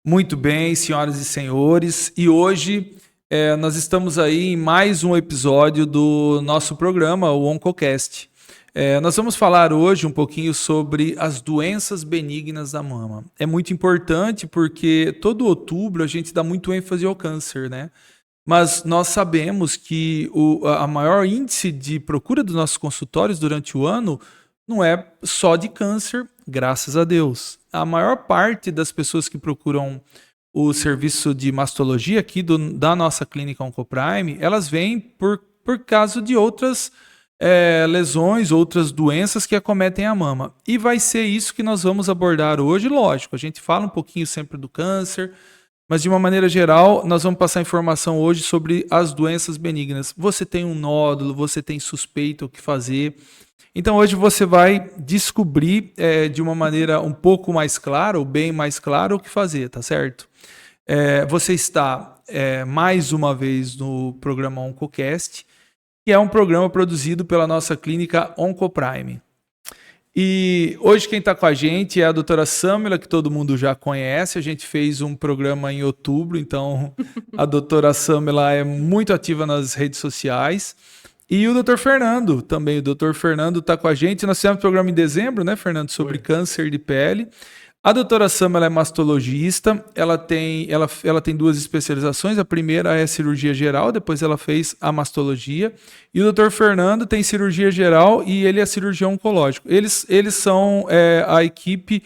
Muito bem, senhoras e senhores, e hoje nós estamos aí em mais um episódio do nosso programa, o Oncocast. Nós vamos falar hoje um pouquinho sobre as doenças benignas da mama. É muito importante porque todo outubro a gente dá muito ênfase ao câncer, né? Mas nós sabemos que a maior índice de procura dos nossos consultórios durante o ano não é só de câncer, graças a Deus. A maior parte das pessoas que procuram o serviço de mastologia aqui da nossa clínica Oncoprime, elas vêm por causa de outras lesões, outras doenças que acometem a mama. E vai ser isso que nós vamos abordar hoje, lógico. A gente fala um pouquinho sempre do câncer, mas de uma maneira geral, nós vamos passar informação hoje sobre as doenças benignas. Você tem um nódulo, você tem suspeita o que fazer. Então hoje você vai descobrir de uma maneira um pouco mais clara, ou bem mais clara, o que fazer, tá certo? Você está mais uma vez no programa Oncocast, que é um programa produzido pela nossa clínica Oncoprime. E hoje quem está com a gente é a doutora Samela, que todo mundo já conhece. A gente fez um programa em outubro, então a doutora Samela é muito ativa nas redes sociais. E o doutor Fernando também. O doutor Fernando está com a gente. Nós fizemos um programa em dezembro, né, Fernando, sobre câncer de pele. A doutora Samela é mastologista, ela tem duas especializações, a primeira é cirurgia geral, depois ela fez a mastologia, e o doutor Fernando tem cirurgia geral e ele é cirurgião oncológico. Eles são a equipe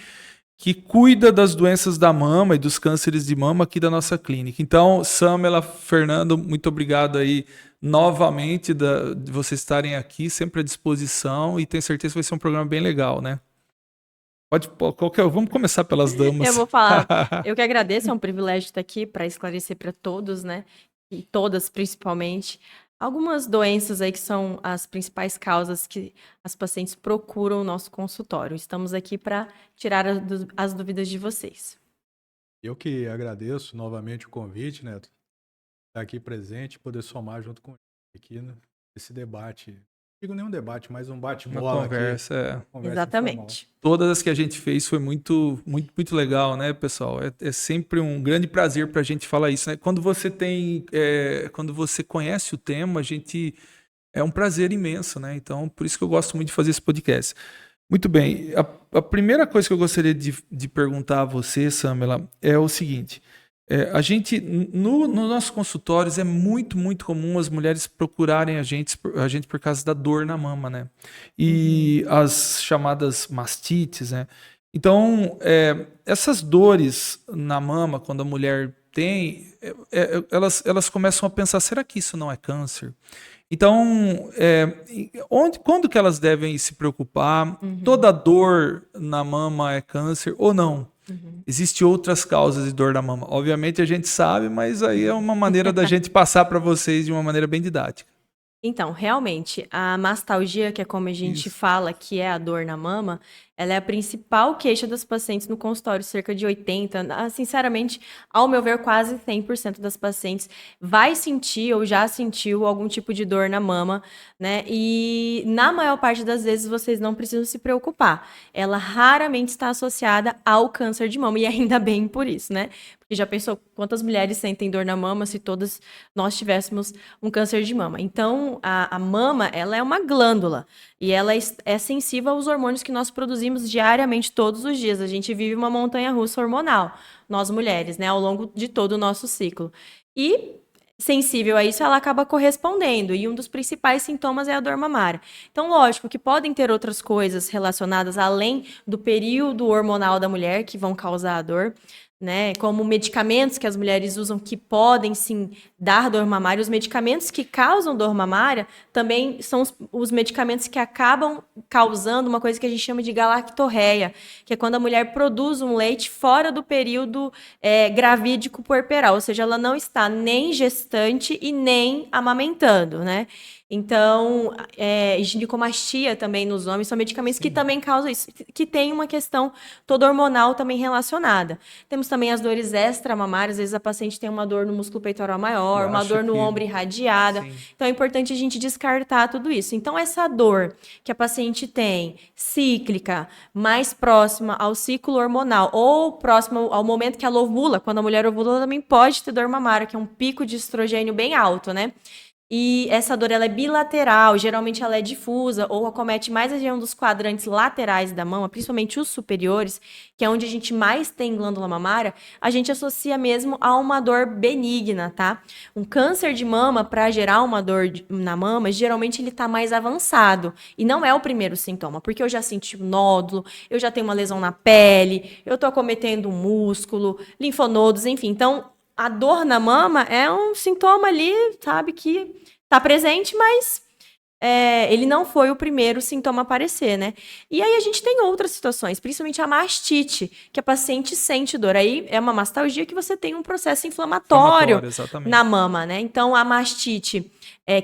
que cuida das doenças da mama e dos cânceres de mama aqui da nossa clínica. Então, Samela, Fernando, muito obrigado aí novamente de vocês estarem aqui, sempre à disposição, e tenho certeza que vai ser um programa bem legal, né? Vamos começar pelas damas. Eu vou falar. Eu que agradeço, é um privilégio estar aqui para esclarecer para todos, né? E todas, principalmente, algumas doenças aí que são as principais causas que as pacientes procuram o nosso consultório. Estamos aqui para tirar as dúvidas de vocês. Eu que agradeço novamente o convite, Neto, estar aqui presente, poder somar junto com aqui nesse debate. Não digo nenhum debate, mas um bate-bola. Uma conversa. Conversa exatamente. Informal. Todas as que a gente fez foi muito, muito, muito legal, né, pessoal? É sempre um grande prazer para a gente falar isso, né? Quando você quando você conhece o tema, é um prazer imenso, né? Então, por isso que eu gosto muito de fazer esse podcast. Muito bem. A primeira coisa que eu gostaria de perguntar a você, Samela, é o seguinte. A gente, nos nossos consultórios, é muito, muito comum as mulheres procurarem a gente por causa da dor na mama, né? E as chamadas mastites, né? Então, essas dores na mama, quando a mulher tem, elas começam a pensar, será que isso não é câncer? Então, quando que elas devem se preocupar? Toda dor na mama é câncer ou não? Existem outras causas de dor na mama. Obviamente a gente sabe, mas aí é uma maneira da gente passar para vocês de uma maneira bem didática. Então, realmente, a mastalgia, que é como a gente fala que é a dor na mama, ela é a principal queixa das pacientes no consultório, cerca de 80%. Sinceramente, ao meu ver, quase 100% das pacientes vai sentir ou já sentiu algum tipo de dor na mama, né? E na maior parte das vezes vocês não precisam se preocupar. Ela raramente está associada ao câncer de mama, e ainda bem por isso, né? Porque já pensou quantas mulheres sentem dor na mama se todas nós tivéssemos um câncer de mama? Então, a mama, ela é uma glândula e ela é sensível aos hormônios que nós produzimos diariamente, todos os dias. A gente vive uma montanha-russa hormonal, nós mulheres, né, ao longo de todo o nosso ciclo. E sensível a isso, ela acaba correspondendo, e um dos principais sintomas é a dor mamária. Então, lógico que podem ter outras coisas relacionadas além do período hormonal da mulher que vão causar a dor, né, como medicamentos que as mulheres usam que podem sim dar dor mamária. Os medicamentos que causam dor mamária também são os medicamentos que acabam causando uma coisa que a gente chama de galactorreia, que é quando a mulher produz um leite fora do período gravídico puerperal, ou seja, ela não está nem gestante e nem amamentando, né? Então, ginecomastia também nos homens são medicamentos que também causam isso, que tem uma questão toda hormonal também relacionada. Temos também as dores extramamárias, às vezes a paciente tem uma dor no músculo peitoral maior, uma dor no ombro irradiada. Sim. Então, é importante a gente descartar tudo isso. Então, essa dor que a paciente tem, cíclica, mais próxima ao ciclo hormonal ou próxima ao momento que ela ovula, quando a mulher ovula, ela também pode ter dor mamária, que é um pico de estrogênio bem alto, né? E essa dor ela é bilateral, geralmente ela é difusa ou acomete mais a região dos quadrantes laterais da mama, principalmente os superiores, que é onde a gente mais tem glândula mamária, a gente associa mesmo a uma dor benigna, tá? Um câncer de mama, para gerar uma dor na mama, geralmente ele tá mais avançado. E não é o primeiro sintoma, porque eu já senti um nódulo, eu já tenho uma lesão na pele, eu tô acometendo um músculo, linfonodos, enfim. Então, a dor na mama é um sintoma ali, sabe, que tá presente, mas ele não foi o primeiro sintoma a aparecer, né? E aí a gente tem outras situações, principalmente a mastite, que a paciente sente dor. Aí é uma mastalgia que você tem um processo inflamatório na mama, né? Então, a mastite,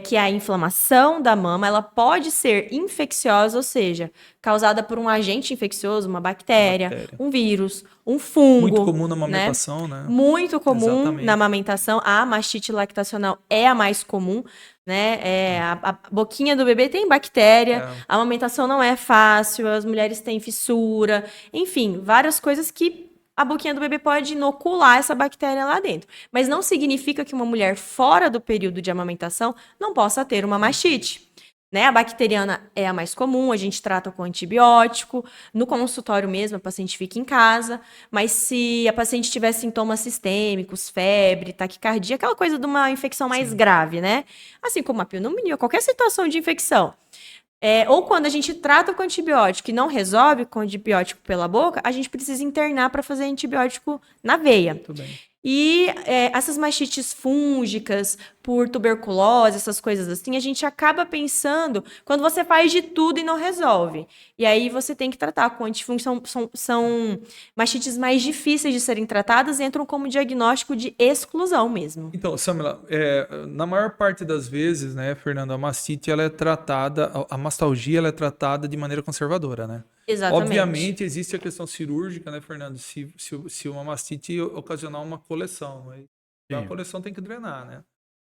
que é a inflamação da mama, ela pode ser infecciosa, ou seja, causada por um agente infeccioso, uma bactéria, um vírus, um fungo. Muito comum na amamentação, né? Muito comum na amamentação. A mastite lactacional é a mais comum, né? A boquinha do bebê tem bactéria, a amamentação não é fácil, as mulheres têm fissura, enfim, várias coisas que a boquinha do bebê pode inocular essa bactéria lá dentro. Mas não significa que uma mulher fora do período de amamentação não possa ter uma mastite. Né? A bacteriana é a mais comum, a gente trata com antibiótico, no consultório mesmo a paciente fica em casa, mas se a paciente tiver sintomas sistêmicos, febre, taquicardia, aquela coisa de uma infecção mais grave, né? Assim como a pneumonia, qualquer situação de infecção. Ou quando a gente trata com antibiótico e não resolve com antibiótico pela boca, a gente precisa internar para fazer antibiótico na veia. Tudo bem. E essas mastites fúngicas, por tuberculose, essas coisas assim, a gente acaba pensando quando você faz de tudo e não resolve. E aí você tem que tratar com antifúngicos, são mastites mais difíceis de serem tratadas e entram como diagnóstico de exclusão mesmo. Então, Samila, na maior parte das vezes, né, Fernanda, a mastite ela é tratada, a mastalgia ela é tratada de maneira conservadora, né? Exatamente. Obviamente existe a questão cirúrgica, né, Fernando? Se uma mastite ocasionar uma coleção, aí a coleção tem que drenar, né?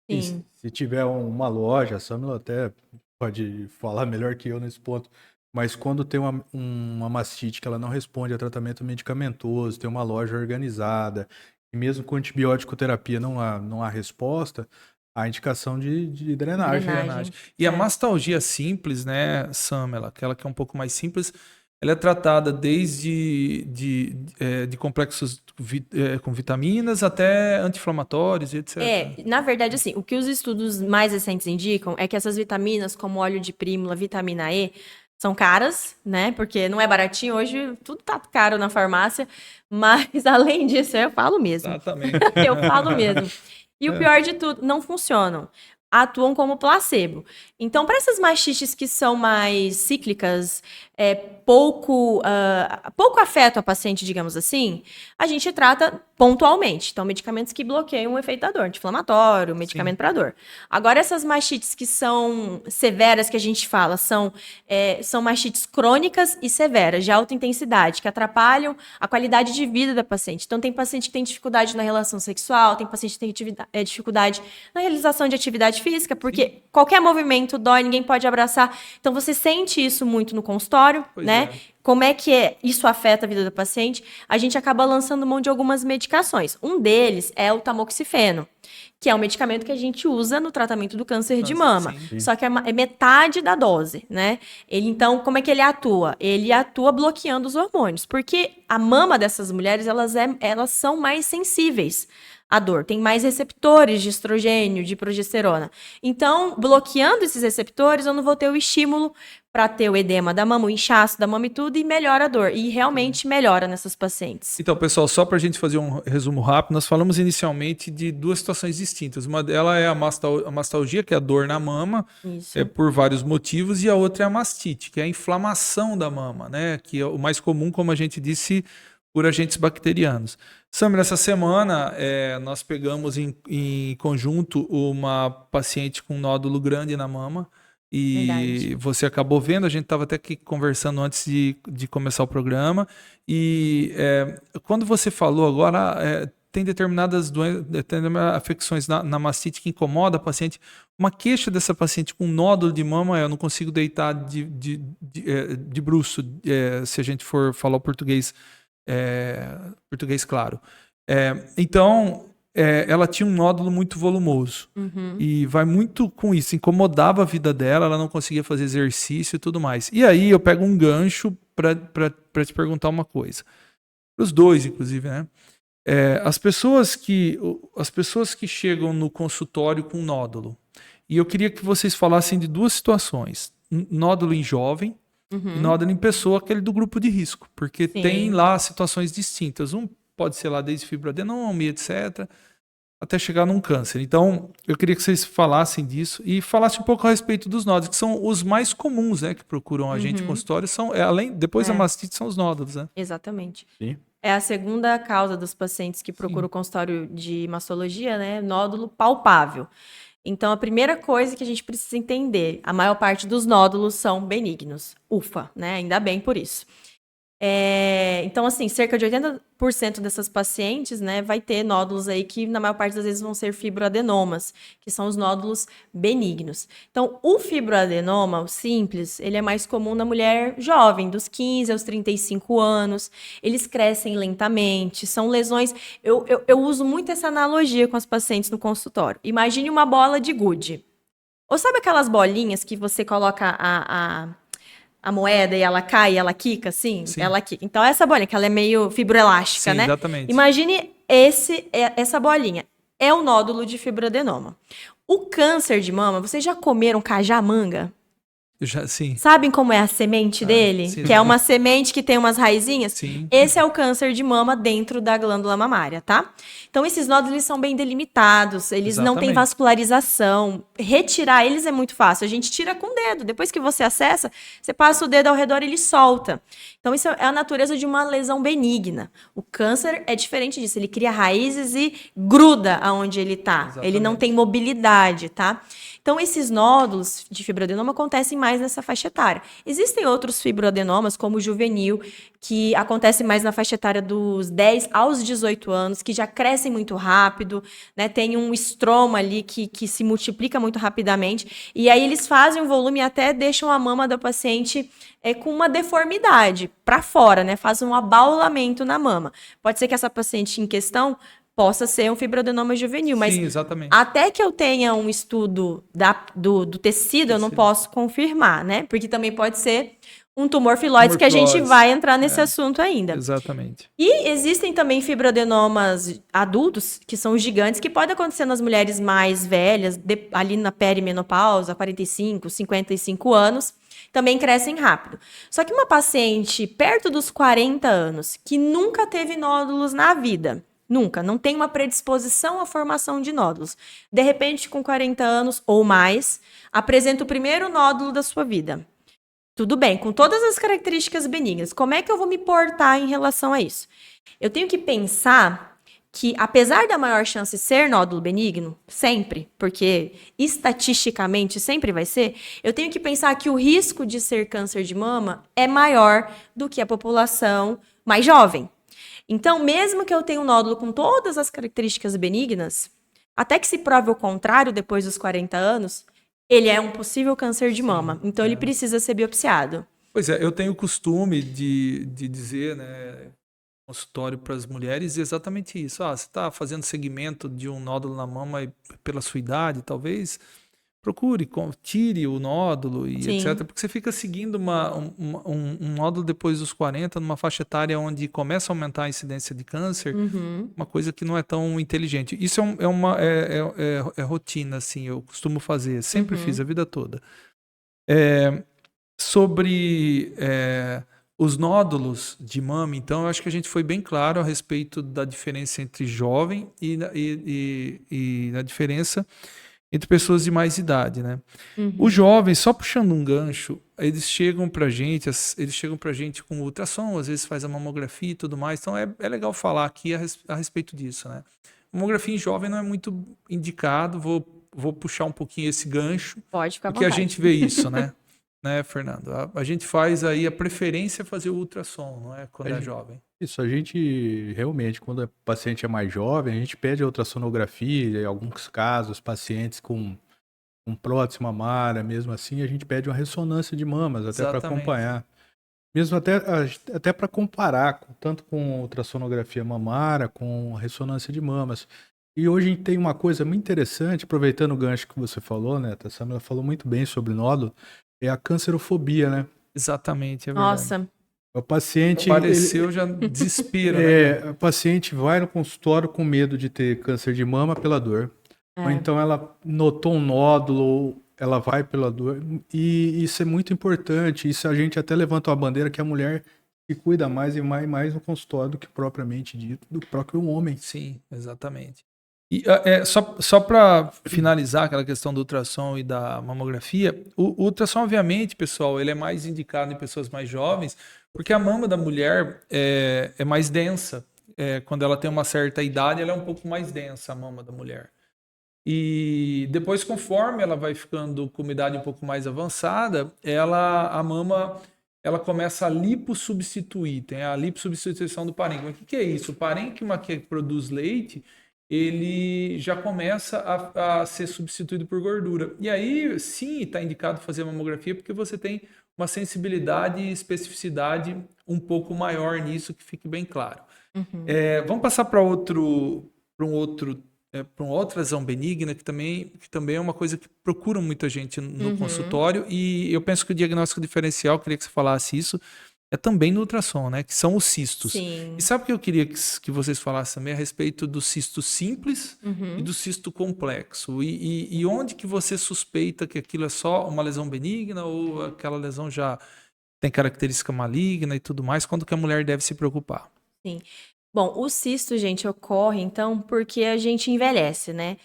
Sim. Se tiver uma loja, a Samila até pode falar melhor que eu nesse ponto, mas quando tem uma mastite que ela não responde a tratamento medicamentoso, tem uma loja organizada, e mesmo com antibiótico terapia não há resposta, há indicação de drenagem. E a mastalgia simples, né, Samila, aquela que é um pouco mais simples, ela é tratada desde de complexos com vitaminas até anti-inflamatórios e etc. Na verdade, assim, o que os estudos mais recentes indicam é que essas vitaminas, como óleo de prímula, vitamina E, são caras, né? Porque não é baratinho. Hoje tudo tá caro na farmácia. Mas, além disso, eu falo mesmo. Exatamente. Eu falo mesmo. E o pior de tudo, não funcionam. Atuam como placebo. Então, para essas mastites que são mais cíclicas, pouco afetam a paciente, digamos assim, a gente trata pontualmente. Então, medicamentos que bloqueiam o efeito da dor, anti-inflamatório, medicamento para dor. Agora, essas mastites que são severas, que a gente fala, são mastites crônicas e severas, de alta intensidade, que atrapalham a qualidade de vida da paciente. Então, tem paciente que tem dificuldade na relação sexual, tem paciente que tem dificuldade na realização de atividade física, porque qualquer movimento dói, ninguém pode abraçar. Então, você sente isso muito no consultório, né? Como é que isso afeta a vida do paciente? A gente acaba lançando mão de algumas medicações. Um deles é o tamoxifeno, que é um medicamento que a gente usa no tratamento do câncer de mama. Sim. Só que é metade da dose, né? Então, como é que ele atua? Ele atua bloqueando os hormônios, porque a mama dessas mulheres, elas são mais sensíveis à dor, tem mais receptores de estrogênio, de progesterona. Então, bloqueando esses receptores, eu não vou ter o estímulo para ter o edema da mama, o inchaço da mama e tudo, e melhora a dor. E realmente melhora nessas pacientes. Então, pessoal, só para a gente fazer um resumo rápido, nós falamos inicialmente de duas situações distintas. Uma delas é a mastalgia, que é a dor na mama, por vários motivos, e a outra é a mastite, que é a inflamação da mama, né? Que é o mais comum, como a gente disse, por agentes bacterianos. Samir, essa semana nós pegamos em conjunto uma paciente com um nódulo grande na mama e Verdade. você acabou vendo, a gente estava até aqui conversando antes de começar o programa e quando você falou agora, tem determinadas afecções na mastite que incomoda a paciente. Uma queixa dessa paciente com nódulo de mama eu não consigo deitar de bruço, se a gente for falar o português claro. Então, ela tinha um nódulo muito volumoso. Uhum. E vai muito com isso. Incomodava a vida dela, ela não conseguia fazer exercício e tudo mais. E aí eu pego um gancho para te perguntar uma coisa. Para os dois, inclusive, né? As pessoas que chegam no consultório com nódulo. E eu queria que vocês falassem de duas situações. Nódulo em jovem, e nódulo em pessoa, aquele do grupo de risco, porque Sim. tem lá situações distintas. Um pode ser lá desde fibroadenoma, etc., até chegar num câncer. Então, eu queria que vocês falassem disso e falassem um pouco a respeito dos nódulos, que são os mais comuns, né, que procuram a gente em consultório, depois da mastite, são os nódulos, né? Exatamente. Sim. É a segunda causa dos pacientes que procuram o consultório de mastologia, né? Nódulo palpável. Então, a primeira coisa que a gente precisa entender, a maior parte dos nódulos são benignos. Ufa, né? Ainda bem por isso. Então, assim, cerca de 80% dessas pacientes, né, vai ter nódulos aí que, na maior parte das vezes, vão ser fibroadenomas, que são os nódulos benignos. Então, o fibroadenoma, o simples, ele é mais comum na mulher jovem, dos 15 aos 35 anos. Eles crescem lentamente, são lesões... Eu uso muito essa analogia com as pacientes no consultório. Imagine uma bola de gude. Ou sabe aquelas bolinhas que você coloca a moeda e ela cai e ela quica, assim? Sim. Ela quica. Então, essa bolinha, que ela é meio fibroelástica, Sim, né? exatamente. Imagine essa bolinha. É o nódulo de fibroadenoma. O câncer de mama, vocês já comeram cajamanga? Sim. Sabem como é a semente dele? sim. Que é uma semente que tem umas raizinhas? Sim. Esse é o câncer de mama dentro da glândula mamária, tá? Então, esses nódulos eles são bem delimitados, eles não têm Exatamente. vascularização. Retirar eles é muito fácil. A gente tira com o dedo. Depois que você acessa, você passa o dedo ao redor e ele solta. Então, isso é a natureza de uma lesão benigna. O câncer é diferente disso. Ele cria raízes e gruda aonde ele tá. Ele não Exatamente. tem mobilidade, tá? Então, esses nódulos de fibroadenoma acontecem mais nessa faixa etária. Existem outros fibroadenomas, como o juvenil, que acontece mais na faixa etária dos 10 aos 18 anos, que já crescem muito rápido, né? Tem um estroma ali que se multiplica muito rapidamente, e aí eles fazem um volume e até deixam a mama da paciente com uma deformidade para fora, né? Fazem um abaulamento na mama. Pode ser que essa paciente em questão possa ser um fibroadenoma juvenil, mas Sim, exatamente. até que eu tenha um estudo do tecido, eu não posso confirmar, né? Porque também pode ser um tumor filóide, que a gente Tumor vai entrar nesse assunto ainda. Exatamente. E existem também fibroadenomas adultos, que são gigantes, que podem acontecer nas mulheres mais velhas, ali na perimenopausa, 45, 55 anos, também crescem rápido. Só que uma paciente perto dos 40 anos, que nunca teve nódulos na vida, nunca, não tem uma predisposição à formação de nódulos. De repente, com 40 anos ou mais, apresenta o primeiro nódulo da sua vida. Tudo bem, com todas as características benignas, como é que eu vou me portar em relação a isso? Eu tenho que pensar que, apesar da maior chance ser nódulo benigno, sempre, porque estatisticamente sempre vai ser, eu tenho que pensar que o risco de ser câncer de mama é maior do que a população mais jovem. Então, mesmo que eu tenha um nódulo com todas as características benignas, até que se prove o contrário depois dos 40 anos, ele é um possível câncer de mama. Então, ele precisa ser biopsiado. Pois é, eu tenho o costume de dizer, né, consultório para as mulheres exatamente isso. Você está fazendo segmento de um nódulo na mama e pela sua idade, talvez procure, tire o nódulo e Sim. etc. Porque você fica seguindo um nódulo depois dos 40, numa faixa etária onde começa a aumentar a incidência de câncer, uma coisa que não é tão inteligente. Isso é rotina, assim, eu costumo fazer, sempre fiz a vida toda. Sobre os nódulos de mama, então, eu acho que a gente foi bem claro a respeito da diferença entre jovem e na diferença entre pessoas de mais idade, né? Uhum. Os jovens, só puxando um gancho, eles chegam pra gente com ultrassom, às vezes faz a mamografia e tudo mais, então é legal falar aqui a respeito disso, né? Mamografia em jovem não é muito indicado, vou puxar um pouquinho esse gancho, Pode ficar à porque a vontade. gente vê isso, né? Né, Fernando? A gente faz aí a preferência é fazer o ultrassom, não é? Quando é jovem. Isso, a gente realmente, quando o paciente é mais jovem, a gente pede a ultrassonografia, em alguns casos, pacientes com prótese mamária, mesmo assim, a gente pede uma ressonância de mamas, até para Exatamente. acompanhar. Mesmo até para comparar, tanto com ultrassonografia mamária, com ressonância de mamas. E hoje a gente tem uma coisa muito interessante, aproveitando o gancho que você falou, né? A Samila falou muito bem sobre nódulo, é a cancerofobia, né? Exatamente, é verdade. Nossa, O paciente, Apareceu, já desespera, né? o paciente vai no consultório com medo de ter câncer de mama pela dor. Ou então ela notou um nódulo, ela vai pela dor. E isso é muito importante. Isso a gente até levantou a bandeira que a mulher se cuida mais e mais no consultório do que propriamente dito, do próprio homem. Sim, exatamente. E só para finalizar aquela questão do ultrassom e da mamografia, o ultrassom, obviamente, pessoal, ele é mais indicado em pessoas mais jovens, porque a mama da mulher é mais densa. Quando ela tem uma certa idade, ela é um pouco mais densa, a mama da mulher. E depois, conforme ela vai ficando com uma idade um pouco mais avançada, a mama ela começa a lipossubstituir, tem a lipossubstituição do parênquima. O que é isso? O parênquima que produz leite, ele já começa a ser substituído por gordura. E aí, sim, está indicado fazer a mamografia porque você tem uma sensibilidade e especificidade um pouco maior nisso, que fique bem claro. Vamos passar para uma outra lesão benigna, que também é uma coisa que procura muita gente no consultório, e eu penso que o diagnóstico diferencial, queria que você falasse isso, é também no ultrassom, né? Que são os cistos. sim. E sabe o que eu queria que vocês falassem também a respeito do cisto simples e do cisto complexo? E onde que você suspeita que aquilo é só uma lesão benigna ou aquela lesão já tem característica maligna e tudo mais? Quando que a mulher deve se preocupar? Sim. Bom, o cisto, gente, ocorre, então, porque a gente envelhece, né?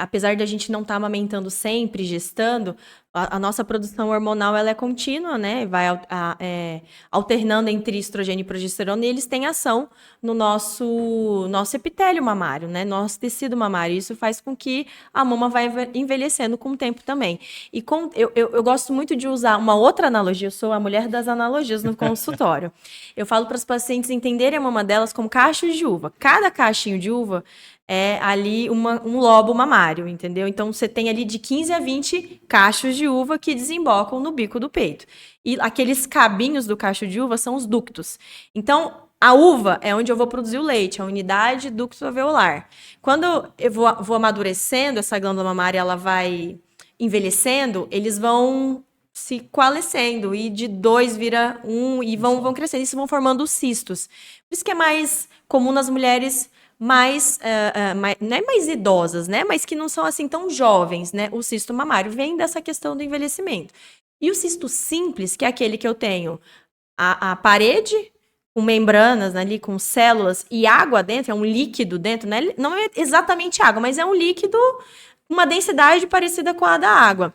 Apesar de a gente não estar amamentando sempre, gestando, a nossa produção hormonal ela é contínua, né? Vai alternando entre estrogênio e progesterona, e eles têm ação no nosso epitélio mamário, né? Nosso tecido mamário. Isso faz com que a mama vai envelhecendo com o tempo também. E eu gosto muito de usar uma outra analogia, eu sou a mulher das analogias no consultório. Eu falo para os pacientes entenderem a mama delas como cachos de uva. Cada cachinho de uva é ali um lobo mamário, entendeu? Então, você tem ali de 15 a 20 cachos de uva que desembocam no bico do peito. E aqueles cabinhos do cacho de uva são os ductos. Então, a uva é onde eu vou produzir o leite, a unidade ducto alveolar. Quando eu vou amadurecendo, essa glândula mamária ela vai envelhecendo, eles vão se coalescendo, e de 2 vira 1, e vão crescendo, e se vão formando os cistos. Por isso que é mais comum nas mulheres não é mais idosas, né? Mas que não são assim tão jovens, né? O cisto mamário vem dessa questão do envelhecimento. E o cisto simples, que é aquele que eu tenho a parede com membranas ali, com células e água dentro, é um líquido dentro, né? Não é exatamente água, mas é um líquido, uma densidade parecida com a da água.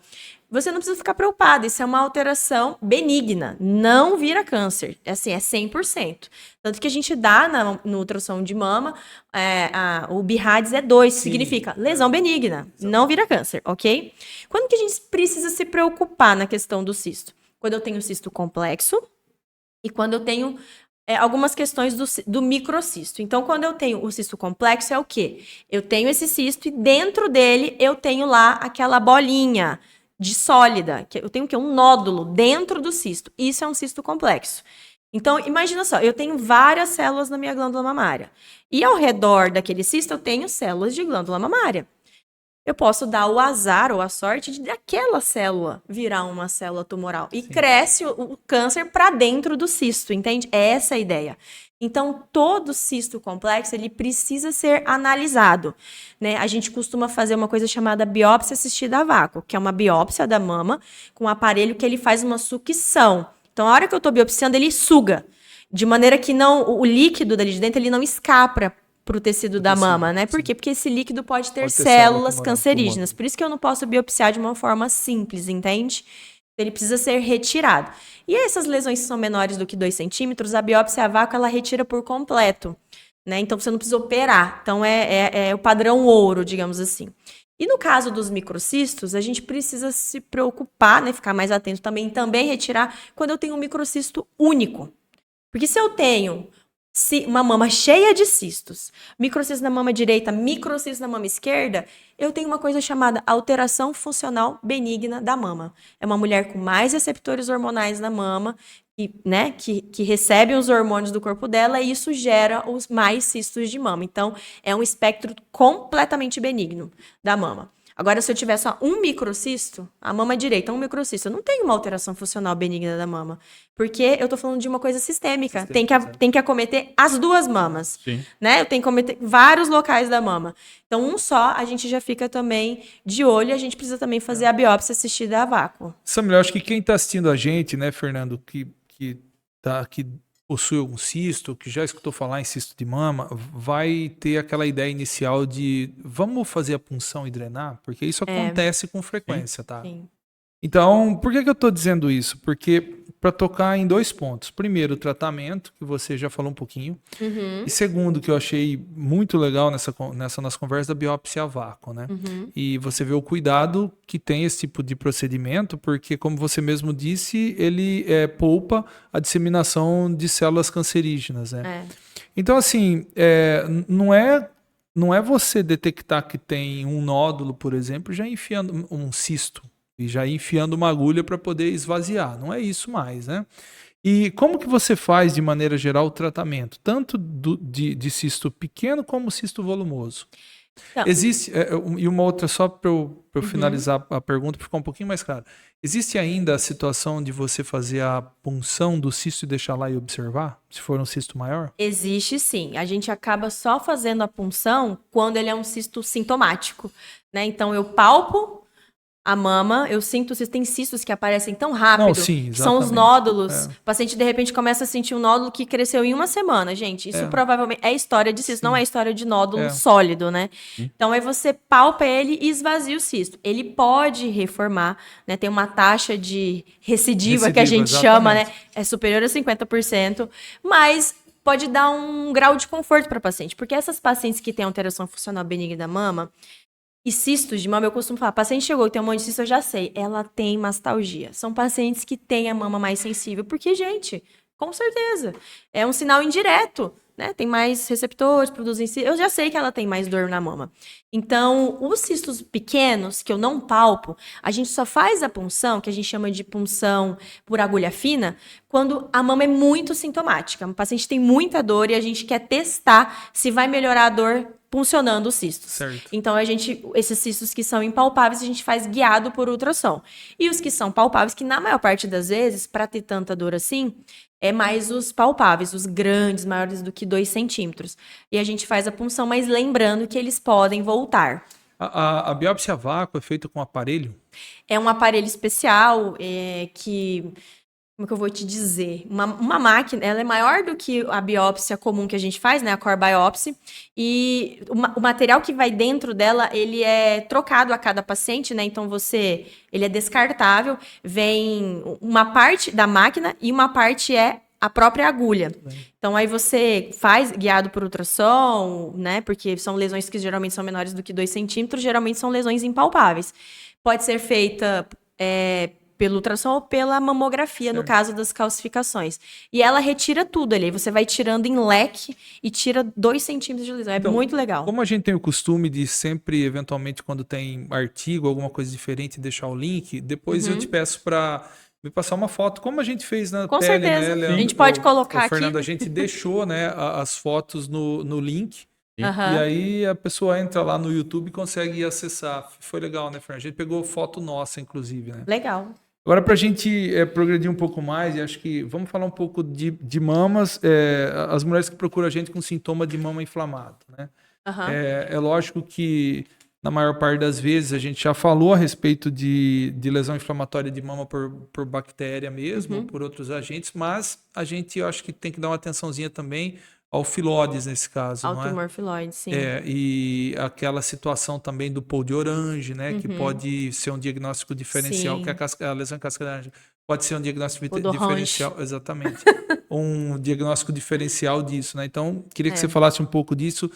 Você não precisa ficar preocupado, isso é uma alteração benigna, não vira câncer, assim, é 100%. Tanto que a gente dá no ultrassom de mama, o BIRADS é 2, que significa lesão benigna, não vira câncer, ok? Quando que a gente precisa se preocupar na questão do cisto? Quando eu tenho cisto complexo e quando eu tenho algumas questões do microcisto. Então, quando eu tenho o cisto complexo, é o quê? Eu tenho esse cisto e dentro dele eu tenho lá aquela bolinha de sólida, que eu tenho o quê? Um nódulo dentro do cisto. Isso é um cisto complexo. Então, imagina só, eu tenho várias células na minha glândula mamária. E ao redor daquele cisto, eu tenho células de glândula mamária. Eu posso dar o azar ou a sorte de daquela célula virar uma célula tumoral. E cresce o câncer para dentro do cisto, entende? É essa a ideia. Então, todo cisto complexo, ele precisa ser analisado, né? A gente costuma fazer uma coisa chamada biópsia assistida a vácuo, que é uma biópsia da mama com um aparelho que ele faz uma sucção. Então, a hora que eu estou biopsiando, ele suga, de maneira que o líquido dali de dentro, ele não escapa pro tecido da tecido, mama, né? Por sim. quê? Porque esse líquido pode ter Pode ter células célula cancerígenas. Por isso que eu não posso biopsiar de uma forma simples, entende? Ele precisa ser retirado. E essas lesões que são menores do que 2 centímetros, a biópsia a vácuo, ela retira por completo, né? Então, você não precisa operar. Então, é o padrão ouro, digamos assim. E no caso dos microcistos, a gente precisa se preocupar, né? Ficar mais atento também retirar quando eu tenho um microcisto único. Porque se eu tenho uma mama cheia de cistos, microcisto na mama direita, microcisto na mama esquerda, eu tenho uma coisa chamada alteração funcional benigna da mama. É uma mulher com mais receptores hormonais na mama, que recebem os hormônios do corpo dela, e isso gera os mais cistos de mama. Então, é um espectro completamente benigno da mama. Agora, se eu tiver só um microcisto, a mama direita, um microcisto, eu não tenho uma alteração funcional benigna da mama. Porque eu tô falando de uma coisa sistêmica. Tem que acometer as duas mamas. Sim. Né? Eu tenho que acometer vários locais da mama. Então, um só, a gente já fica também de olho, e a gente precisa também fazer a biópsia assistida a vácuo. Samuel, eu acho que quem está assistindo a gente, né, Fernando, que possui algum cisto, que já escutou falar em cisto de mama, vai ter aquela ideia inicial de vamos fazer a punção e drenar? Porque isso acontece com frequência, tá? Sim. Então, por que eu estou dizendo isso? Porque para tocar em 2 pontos. Primeiro, o tratamento, que você já falou um pouquinho. Uhum. E segundo, que eu achei muito legal nessa nossa conversa, da biópsia a vácuo, né? Uhum. E você vê o cuidado que tem esse tipo de procedimento, porque, como você mesmo disse, ele poupa a disseminação de células cancerígenas, né? Então, assim, não é você detectar que tem um nódulo, por exemplo, já enfiando um cisto, e já enfiando uma agulha para poder esvaziar. Não é isso mais, né? E como que você faz, de maneira geral, o tratamento? Tanto de cisto pequeno como cisto volumoso. Então, Existe, e uma outra só para eu finalizar a pergunta, para ficar um pouquinho mais claro. Existe ainda a situação de você fazer a punção do cisto e deixar lá e observar, se for um cisto maior? existe sim. A gente acaba só fazendo a punção quando ele é um cisto sintomático, né? Então, eu palpo a mama, eu sinto se tem cistos que aparecem tão rápido, Não, sim, que são os exatamente. nódulos. O paciente, de repente, começa a sentir um nódulo que cresceu em uma semana, gente. Isso provavelmente é história de cisto, não é história de nódulo sólido, né? Então, aí você palpa ele e esvazia o cisto. Ele pode reformar, né? Tem uma taxa de recidiva que a gente chama, né? É superior a 50%, mas pode dar um grau de conforto para a paciente, porque essas pacientes que têm alteração funcional benigna da mama e cistos de mama, eu costumo falar, paciente chegou e tem um monte de cisto, eu já sei, ela tem mastalgia. São pacientes que têm a mama mais sensível, porque, gente, com certeza, é um sinal indireto, né? Tem mais receptores, produzem cisto, eu já sei que ela tem mais dor na mama. Então, os cistos pequenos, que eu não palpo, a gente só faz a punção, que a gente chama de punção por agulha fina, quando a mama é muito sintomática. O paciente tem muita dor e a gente quer testar se vai melhorar a dor puncionando os cistos. Certo. Então, esses cistos que são impalpáveis, a gente faz guiado por ultrassom. E os que são palpáveis, que na maior parte das vezes, para ter tanta dor assim, é mais os palpáveis, os grandes, maiores do que 2 centímetros. E a gente faz a punção, mas lembrando que eles podem voltar. A biópsia a vácuo é feita com aparelho? É um aparelho especial que... Como que eu vou te dizer? Uma máquina, ela é maior do que a biópsia comum que a gente faz, né? A core biopsy. E o material que vai dentro dela, ele é trocado a cada paciente, né? Então, ele é descartável. Vem uma parte da máquina e uma parte é a própria agulha. Então, aí você faz guiado por ultrassom, né? Porque são lesões que geralmente são menores do que 2 centímetros, geralmente são lesões impalpáveis. Pode ser feita... pelo ultrassom ou pela mamografia, no caso das calcificações. E ela retira tudo ali. Você vai tirando em leque e tira 2 centímetros de lesão. É muito legal. Como a gente tem o costume de sempre, eventualmente, quando tem artigo, alguma coisa diferente, deixar o link, depois eu te peço para me passar uma foto, como a gente fez na Com pele, certeza. né, Leandro? A gente pode colocar aqui. Fernando, a gente deixou, né, as fotos no link. Aham. E aí a pessoa entra lá no YouTube e consegue acessar. Foi legal, né, Fernando? A gente pegou foto nossa, inclusive, né? Legal. Agora, para a gente progredir um pouco mais, e acho que vamos falar um pouco de mamas, as mulheres que procuram a gente com sintoma de mama inflamado, né? Aham. É lógico que, na maior parte das vezes, a gente já falou a respeito de lesão inflamatória de mama por bactéria mesmo, por outros agentes, mas a gente, eu acho que tem que dar uma atençãozinha também ao filóides nesse caso, Ao não é? tumor filoide, sim. E aquela situação também do pol de orange, né? Que Uhum. pode ser um diagnóstico diferencial, que Sim. a lesão casca laranja pode ser um diagnóstico O do diferencial, Hansch. exatamente. Um diagnóstico diferencial disso, né? Então, queria que É. você falasse um pouco disso.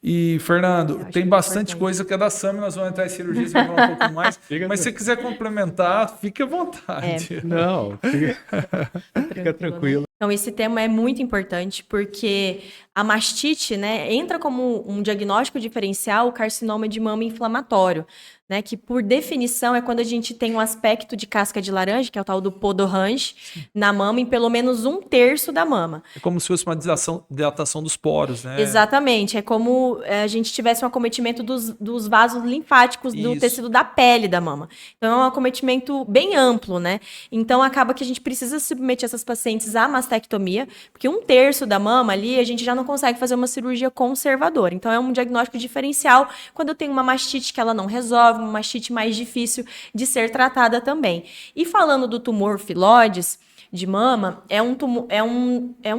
E, Eu Fernando, acho tem muito bastante importante. coisa que é da SAMI, nós vamos entrar em cirurgia, você vai falar um pouco mais. Fica Mas se você quiser complementar, fique à vontade. Não, fica tranquilo. Né? Então, esse tema é muito importante porque a mastite, né, entra como um diagnóstico diferencial o carcinoma de mama inflamatório, né, que por definição é quando a gente tem um aspecto de casca de laranja, que é o tal do podorange, na mama em pelo menos 1/3 da mama. É como se fosse uma dilatação dos poros, né? Exatamente, é como a gente tivesse um acometimento dos vasos linfáticos do Isso. tecido da pele da mama. Então é um acometimento bem amplo, né? Então acaba que a gente precisa submeter essas pacientes à mastectomia, porque 1/3 da mama ali a gente já não consegue fazer uma cirurgia conservadora. Então é um diagnóstico diferencial quando eu tenho uma mastite que ela não resolve, uma mastite mais difícil de ser tratada também. E falando do tumor filóides de mama, é um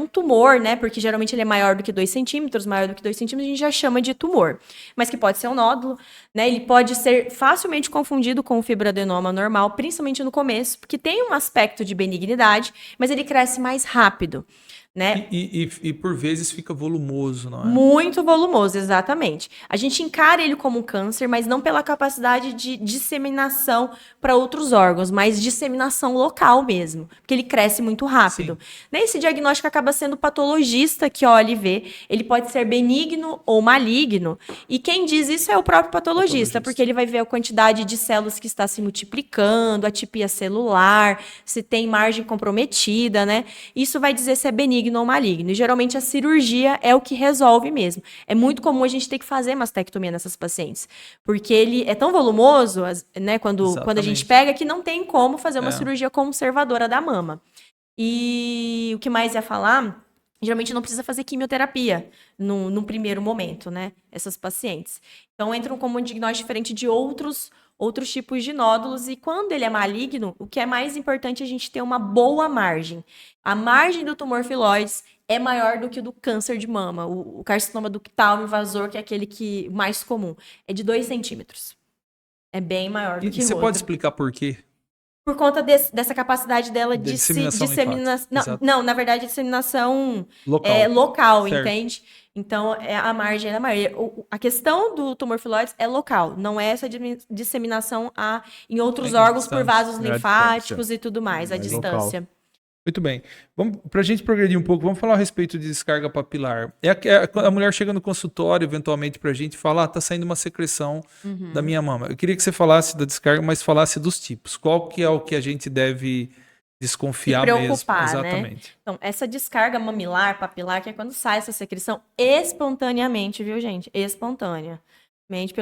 tumor, né? Porque geralmente ele é maior do que 2 centímetros, maior do que 2 centímetros, a gente já chama de tumor. Mas que pode ser um nódulo, né? Ele pode ser facilmente confundido com o fibroadenoma normal, principalmente no começo, porque tem um aspecto de benignidade, mas ele cresce mais rápido, né? E por vezes fica volumoso, não é? Muito volumoso, exatamente. A gente encara ele como um câncer, mas não pela capacidade de disseminação para outros órgãos, mas disseminação local mesmo, porque ele cresce muito rápido. Esse diagnóstico acaba sendo o patologista que olha e vê. Ele pode ser benigno ou maligno, e quem diz isso é o próprio patologista, porque ele vai ver a quantidade de células que está se multiplicando, a atipia celular, se tem margem comprometida, né? Isso vai dizer se é benigno ou maligno. E geralmente a cirurgia é o que resolve mesmo. É muito comum a gente ter que fazer mastectomia nessas pacientes, porque ele é tão volumoso, né, quando a gente pega, que não tem como fazer uma cirurgia conservadora da mama. E o que mais ia falar? Geralmente não precisa fazer quimioterapia no primeiro momento, né? Essas pacientes. Então entram como um diagnóstico diferente de outros tipos de nódulos, e quando ele é maligno, o que é mais importante é a gente ter uma boa margem. A margem do tumor filóides é maior do que o do câncer de mama, o carcinoma ductal invasor, que é aquele mais comum, é de 2 centímetros. É bem maior do que o outro. E você pode explicar por quê? Por conta dessa capacidade dela de disseminação. Não, na verdade, disseminação local, entende? Então, a margem é maior. A questão do tumor filóides é local, não é essa disseminação em outros órgãos por vasos linfáticos e tudo mais, a distância. Local. Muito bem. Para a gente progredir um pouco, vamos falar a respeito de descarga papilar. A mulher chega no consultório, eventualmente, para a gente falar, tá saindo uma secreção da minha mama. Eu queria que você falasse da descarga, mas falasse dos tipos. Qual que é o que a gente deve desconfiar mesmo? Exatamente. Né? Então, essa descarga mamilar, papilar, que é quando sai essa secreção espontaneamente, viu, gente? Espontaneamente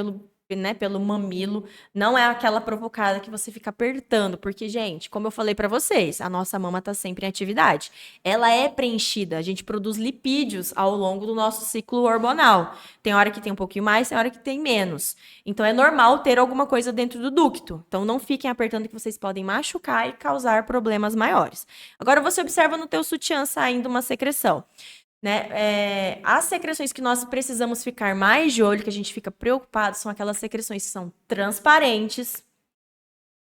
pelo mamilo, não é aquela provocada que você fica apertando, porque, gente, como eu falei pra vocês, a nossa mama tá sempre em atividade. Ela é preenchida, a gente produz lipídios ao longo do nosso ciclo hormonal. Tem hora que tem um pouquinho mais, tem hora que tem menos. Então, é normal ter alguma coisa dentro do ducto. Então, não fiquem apertando, que vocês podem machucar e causar problemas maiores. Agora, você observa no teu sutiã saindo uma secreção. Né? As secreções que nós precisamos ficar mais de olho, que a gente fica preocupado, são aquelas secreções que são transparentes,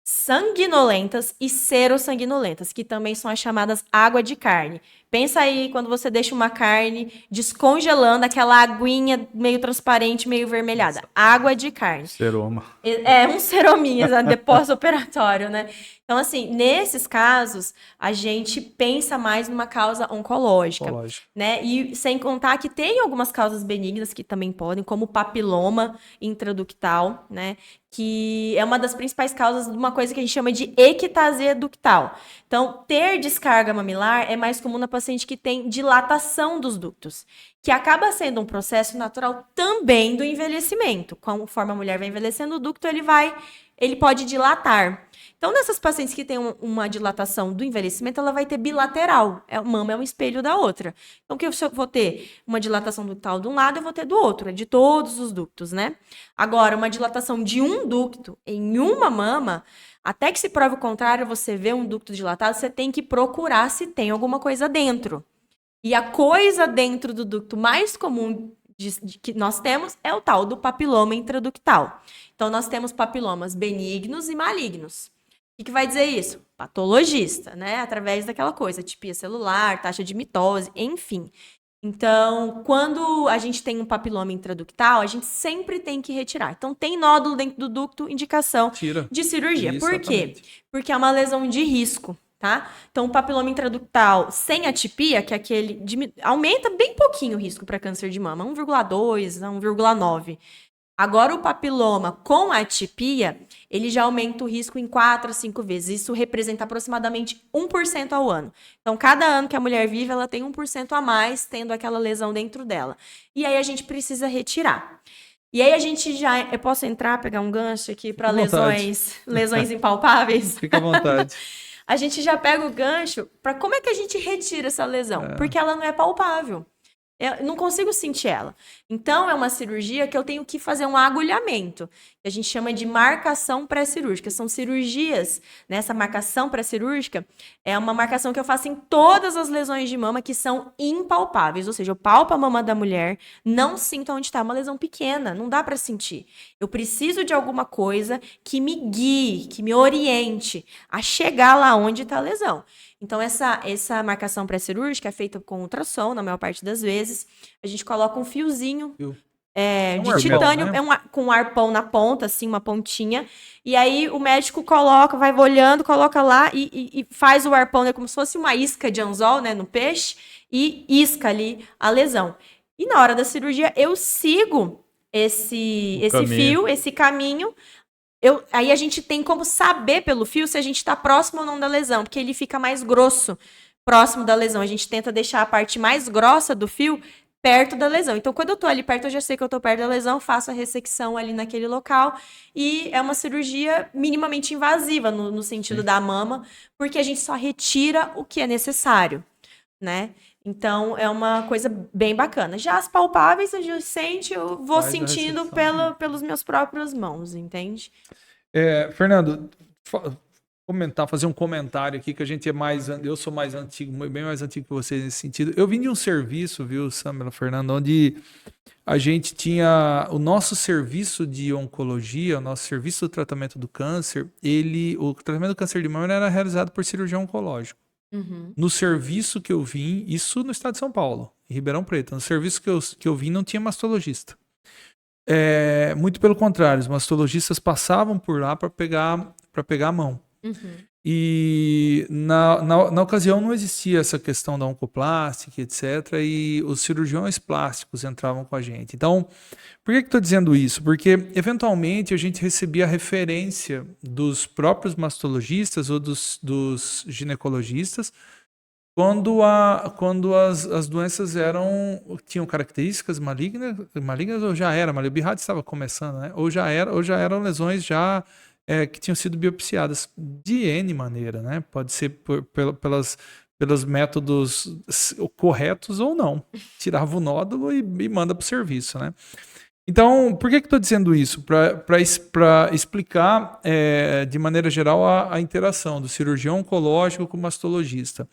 sanguinolentas e serossanguinolentas, que também são as chamadas água de carne. Pensa aí quando você deixa uma carne descongelando, aquela aguinha meio transparente, meio vermelhada. Água de carne. Seroma. Um serominha de pós-operatório, né? Então, assim, nesses casos, a gente pensa mais numa causa oncológica, né? E sem contar que tem algumas causas benignas que também podem, como o papiloma intraductal, né? Que é uma das principais causas de uma coisa que a gente chama de ectasia ductal. Então, ter descarga mamilar é mais comum na paciente que tem dilatação dos ductos, que acaba sendo um processo natural também do envelhecimento. Conforme a mulher vai envelhecendo, o ducto ele pode dilatar. Então, nessas pacientes que têm uma dilatação do envelhecimento, ela vai ter bilateral. A mama é um espelho da outra. Então, que eu vou ter uma dilatação ductal de um lado, eu vou ter do outro. É de todos os ductos, né? Agora, uma dilatação de um ducto em uma mama, até que se prove o contrário, você vê um ducto dilatado, você tem que procurar se tem alguma coisa dentro. E a coisa dentro do ducto mais comum que nós temos é o tal do papiloma intraductal. Então, nós temos papilomas benignos e malignos. O que vai dizer isso? Patologista, né? Através daquela coisa, tipia celular, taxa de mitose, enfim. Então, quando a gente tem um papiloma intraductal, a gente sempre tem que retirar. Então, tem nódulo dentro do ducto, indicação de cirurgia. Por quê? Porque é uma lesão de risco, tá? Então, o papiloma intraductal sem atipia, que é aquele... aumenta bem pouquinho o risco para câncer de mama, 1,2 a 1,9. Agora, o papiloma com atipia, ele já aumenta o risco em 4 a 5 vezes. Isso representa aproximadamente 1% ao ano. Então, cada ano que a mulher vive, ela tem 1% a mais tendo aquela lesão dentro dela. E aí, a gente precisa retirar. E aí, a gente já... Eu posso entrar, pegar um gancho aqui para lesões impalpáveis? Fica à vontade. A gente já pega o gancho para como é que a gente retira essa lesão? Porque ela não é palpável. Eu não consigo sentir ela. Então, é uma cirurgia que eu tenho que fazer um agulhamento, que a gente chama de marcação pré-cirúrgica. São cirurgias, né? Essa marcação pré-cirúrgica é uma marcação que eu faço em todas as lesões de mama que são impalpáveis. Ou seja, eu palpo a mama da mulher, não sinto onde está. Uma lesão pequena, não dá para sentir. Eu preciso de alguma coisa que me guie, que me oriente a chegar lá onde está a lesão. Então, essa marcação pré-cirúrgica é feita com ultrassom, na maior parte das vezes. A gente coloca um fiozinho de titânio, né? Com um arpão na ponta, assim, uma pontinha. E aí, o médico coloca, vai olhando, coloca lá e faz o arpão, né, como se fosse uma isca de anzol, né, no peixe, e isca ali a lesão. E na hora da cirurgia, eu sigo esse fio, esse caminho. Aí a gente tem como saber pelo fio se a gente está próximo ou não da lesão, porque ele fica mais grosso próximo da lesão. A gente tenta deixar a parte mais grossa do fio perto da lesão. Então, quando eu tô ali perto, eu já sei que eu tô perto da lesão, faço a ressecção ali naquele local. E é uma cirurgia minimamente invasiva no sentido da mama, porque a gente só retira o que é necessário, né? Então, é uma coisa bem bacana. Já as palpáveis, a gente sente, eu vou sentindo pelos meus próprios mãos, entende? Fernando, fazer um comentário aqui, que a gente eu sou mais antigo, bem mais antigo que vocês nesse sentido. Eu vim de um serviço, viu, Samela, Fernando, onde a gente tinha o nosso serviço de oncologia, o nosso serviço do tratamento do câncer, o tratamento do câncer de mama era realizado por cirurgião oncológico. Uhum. No serviço que eu vim, isso no estado de São Paulo, em Ribeirão Preto, no serviço que eu vim não tinha mastologista. Muito pelo contrário, os mastologistas passavam por lá para pegar a mão. Uhum. E na ocasião não existia essa questão da oncoplástica, etc. E os cirurgiões plásticos entravam com a gente. Então, por que estou dizendo isso? Porque, eventualmente, a gente recebia a referência dos próprios mastologistas ou dos ginecologistas quando as doenças tinham características malignas ou já era, o BIRAD estava começando, né? Ou já eram lesões que tinham sido biopsiadas de N maneira, né? Pode ser pelos métodos corretos ou não. Tirava o nódulo e manda para o serviço, né? Então, por que estou dizendo isso? Para explicar de maneira geral a interação do cirurgião oncológico com o mastologista.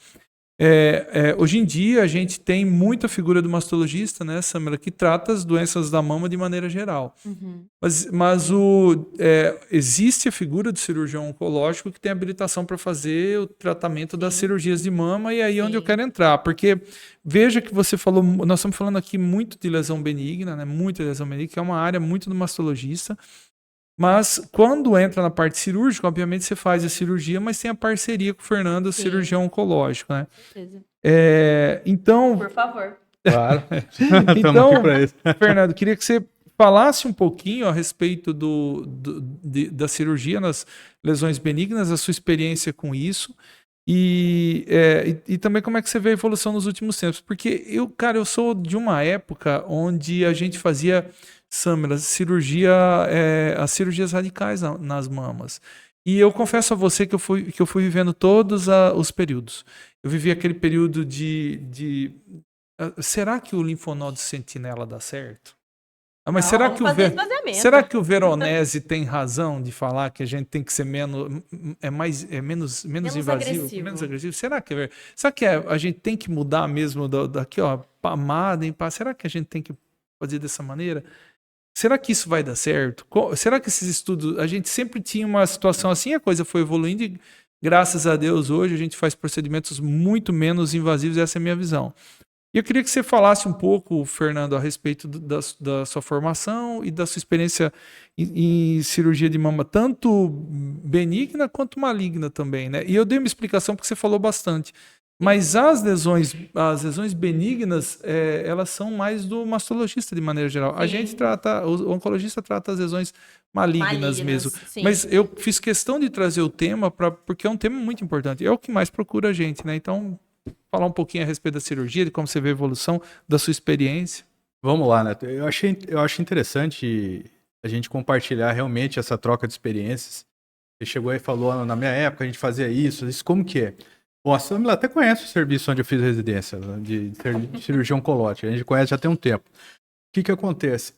Hoje em dia a gente tem muita figura do mastologista, né, Samela, que trata as doenças da mama de maneira geral. Uhum. Mas existe a figura do cirurgião oncológico que tem habilitação para fazer o tratamento das cirurgias de mama, e aí é onde eu quero entrar, porque veja que você falou, nós estamos falando aqui muito de lesão benigna, né, muito de lesão benigna, que é uma área muito do mastologista. Mas quando entra na parte cirúrgica, obviamente você faz a cirurgia, mas tem a parceria com o Fernando, cirurgião oncológico, né? Com certeza. Então... Por favor. Claro. Então, Fernando, queria que você falasse um pouquinho a respeito da cirurgia nas lesões benignas, a sua experiência com isso, e também como é que você vê a evolução nos últimos tempos. Porque eu sou de uma época onde a gente fazia... Samela, as cirurgias radicais nas mamas. E eu confesso a você que eu fui vivendo todos os períodos. Eu vivi aquele período de será que o linfonodo sentinela dá certo? Mas Não, será vamos que fazer esvaziamento. será que o Veronese tem razão de falar que a gente tem que ser menos invasivo, agressivo. menos agressivo? Será que a gente tem que mudar mesmo daqui, ó, pamada, será que a gente tem que fazer dessa maneira? Será que isso vai dar certo? Será que esses estudos, a gente sempre tinha uma situação assim, a coisa foi evoluindo e graças a Deus hoje a gente faz procedimentos muito menos invasivos, essa é a minha visão. E eu queria que você falasse um pouco, Fernando, a respeito da sua formação e da sua experiência em cirurgia de mama, tanto benigna quanto maligna também, né? E eu dei uma explicação porque você falou bastante. Mas as lesões benignas, elas são mais do mastologista de maneira geral. A gente trata, o oncologista trata as lesões malignas mesmo. Sim. Mas eu fiz questão de trazer o tema porque é um tema muito importante. É o que mais procura a gente, né? Então, falar um pouquinho a respeito da cirurgia, de como você vê a evolução da sua experiência. Vamos lá, Neto. Eu acho interessante a gente compartilhar realmente essa troca de experiências. Você chegou aí e falou, na minha época a gente fazia isso como que é? Bom, a Samila até conhece o serviço onde eu fiz residência, né, de cirurgia oncológica. A gente conhece já tem um tempo. O que acontece?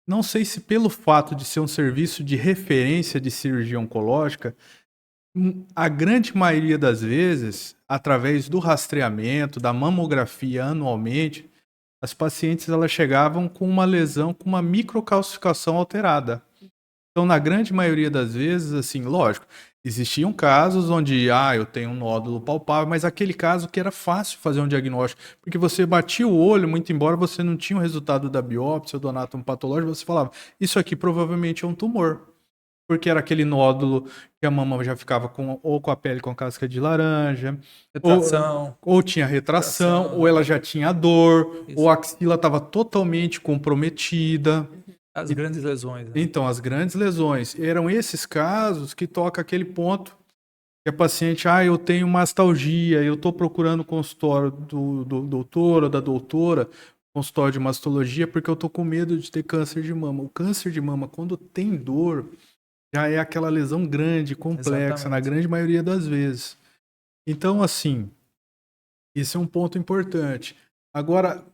Não sei se pelo fato de ser um serviço de referência de cirurgia oncológica, a grande maioria das vezes, através do rastreamento, da mamografia anualmente, as pacientes elas chegavam com uma lesão, com uma microcalcificação alterada. Então, na grande maioria das vezes, assim, lógico, existiam casos onde, eu tenho um nódulo palpável, mas aquele caso que era fácil fazer um diagnóstico, porque você batia o olho, muito embora você não tinha o resultado da biópsia ou do anátomo patológico, você falava, isso aqui provavelmente é um tumor. Porque era aquele nódulo que a mama já ficava ou com a pele com casca de laranja, ou tinha retração, ou ela já tinha dor, ou a axila estava totalmente comprometida. As grandes lesões. Né? Então, as grandes lesões. Eram esses casos que toca aquele ponto que a paciente, eu tenho mastalgia, eu estou procurando o consultório do doutor ou da doutora, consultório de mastologia, porque eu estou com medo de ter câncer de mama. O câncer de mama, quando tem dor, já é aquela lesão grande, complexa, exatamente, na grande maioria das vezes. Então, assim, esse é um ponto importante. Agora,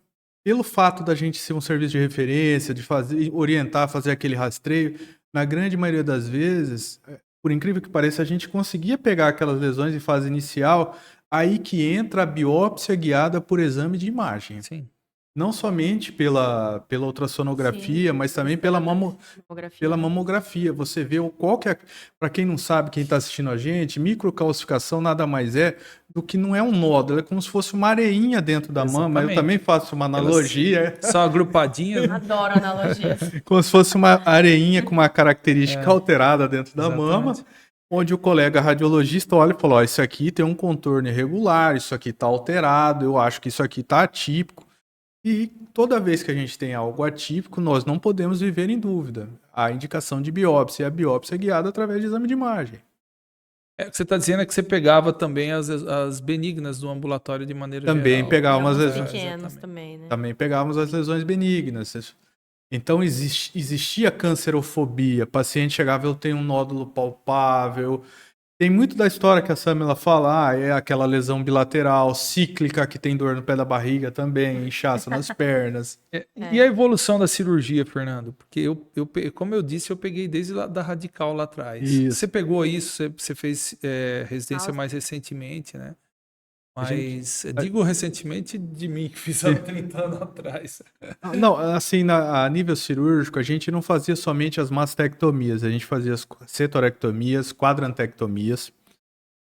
pelo fato da gente ser um serviço de referência, de orientar, fazer aquele rastreio, na grande maioria das vezes, por incrível que pareça, a gente conseguia pegar aquelas lesões em fase inicial, aí que entra a biópsia guiada por exame de imagem. Sim. Não somente pela ultrassonografia, sim, mas também pela mamografia. Você vê qual que é, para quem não sabe, quem está assistindo a gente, microcalcificação nada mais é do que não é um nódulo, é como se fosse uma areinha dentro da mama. Eu também faço uma analogia. São agrupadinhas. Né? Adoro analogias. Como se fosse uma areinha com uma característica alterada dentro da mama, onde o colega radiologista olha e fala, isso aqui tem um contorno irregular, isso aqui está alterado, eu acho que isso aqui está atípico. E toda vez que a gente tem algo atípico, nós não podemos viver em dúvida. A indicação de biópsia, e a biópsia é guiada através de exame de imagem. O que você está dizendo é que você pegava também as benignas do ambulatório de maneira também geral. Pegávamos as pequenos também, né? Também pegávamos as lesões benignas. Então existia cancerofobia. O paciente chegava, eu tenho um nódulo palpável. Tem muito da história que a Samila fala, é aquela lesão bilateral, cíclica, que tem dor no pé da barriga também, inchaço nas pernas. E a evolução da cirurgia, Fernando? Porque, como eu disse, eu peguei desde da radical lá atrás. Isso. Você pegou isso, você fez residência mais recentemente, né? Mas digo recentemente de mim, que fiz há 30 anos atrás. Não, assim, a nível cirúrgico, a gente não fazia somente as mastectomias, a gente fazia as setorectomias, quadrantectomias,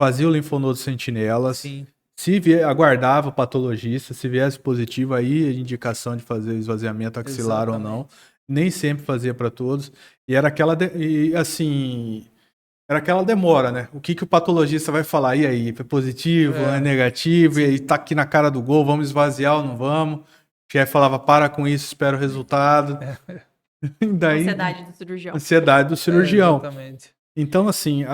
fazia o linfonodo sentinelas. Sim. Aguardava o patologista, se viesse positivo, aí a indicação de fazer o esvaziamento axilar ou não. Nem sempre fazia para todos. E era aquela, era aquela demora, né? O que o patologista vai falar? E aí, foi positivo, é negativo? Sim. E aí, tá aqui na cara do gol, vamos esvaziar ou não vamos? O chefe falava, para com isso, espera o resultado. Daí, ansiedade do cirurgião. Ansiedade do cirurgião. Exatamente. Então, assim,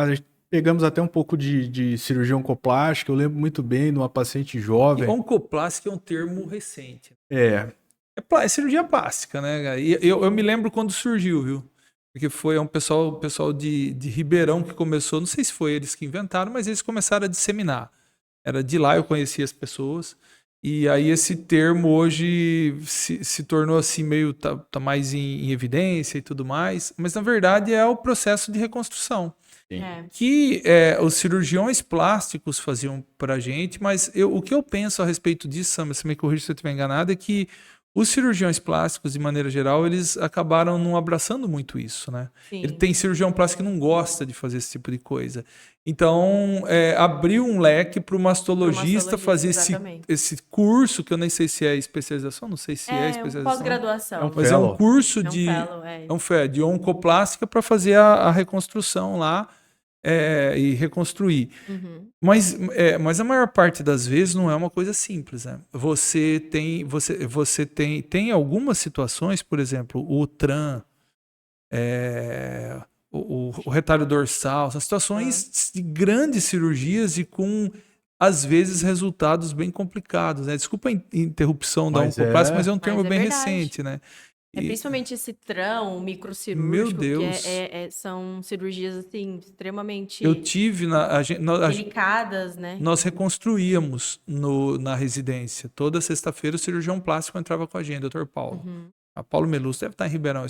pegamos até um pouco de cirurgia oncoplástica. Eu lembro muito bem de uma paciente jovem. E oncoplástica é um termo recente. É cirurgia plástica, né? E eu me lembro quando surgiu, viu? Porque foi um pessoal de Ribeirão que começou, não sei se foi eles que inventaram, mas eles começaram a disseminar. Era de lá eu conhecia as pessoas. E aí esse termo hoje se tornou assim meio, tá mais em evidência e tudo mais, mas na verdade é o processo de reconstrução. É. Que os cirurgiões plásticos faziam pra gente, mas o que eu penso a respeito disso, Sam, você me corrija se eu estiver enganado, é que os cirurgiões plásticos, de maneira geral, eles acabaram não abraçando muito isso, né? Sim. Ele tem cirurgião plástico que não gosta de fazer esse tipo de coisa. Então, abriu um leque para o mastologista fazer esse curso, que eu nem sei se é especialização, não sei se é especialização. Pós-graduação. Mas é um curso de oncoplástica para fazer a reconstrução lá e reconstruir. Uhum. Mas a maior parte das vezes não é uma coisa simples, né? Você tem algumas situações, por exemplo, o TRAN, o retalho dorsal, são situações de grandes cirurgias e com, às vezes, resultados bem complicados, né? Desculpa a interrupção da oncoplástica, mas é um termo bem recente, né? Principalmente esse TRAN, microcirúrgico, meu Deus. que são cirurgias assim, extremamente eu tive delicadas, né? Nós reconstruíamos na residência. Toda sexta-feira o cirurgião plástico entrava com a gente, Dr. Paulo. A Paulo Melus deve estar em Ribeirão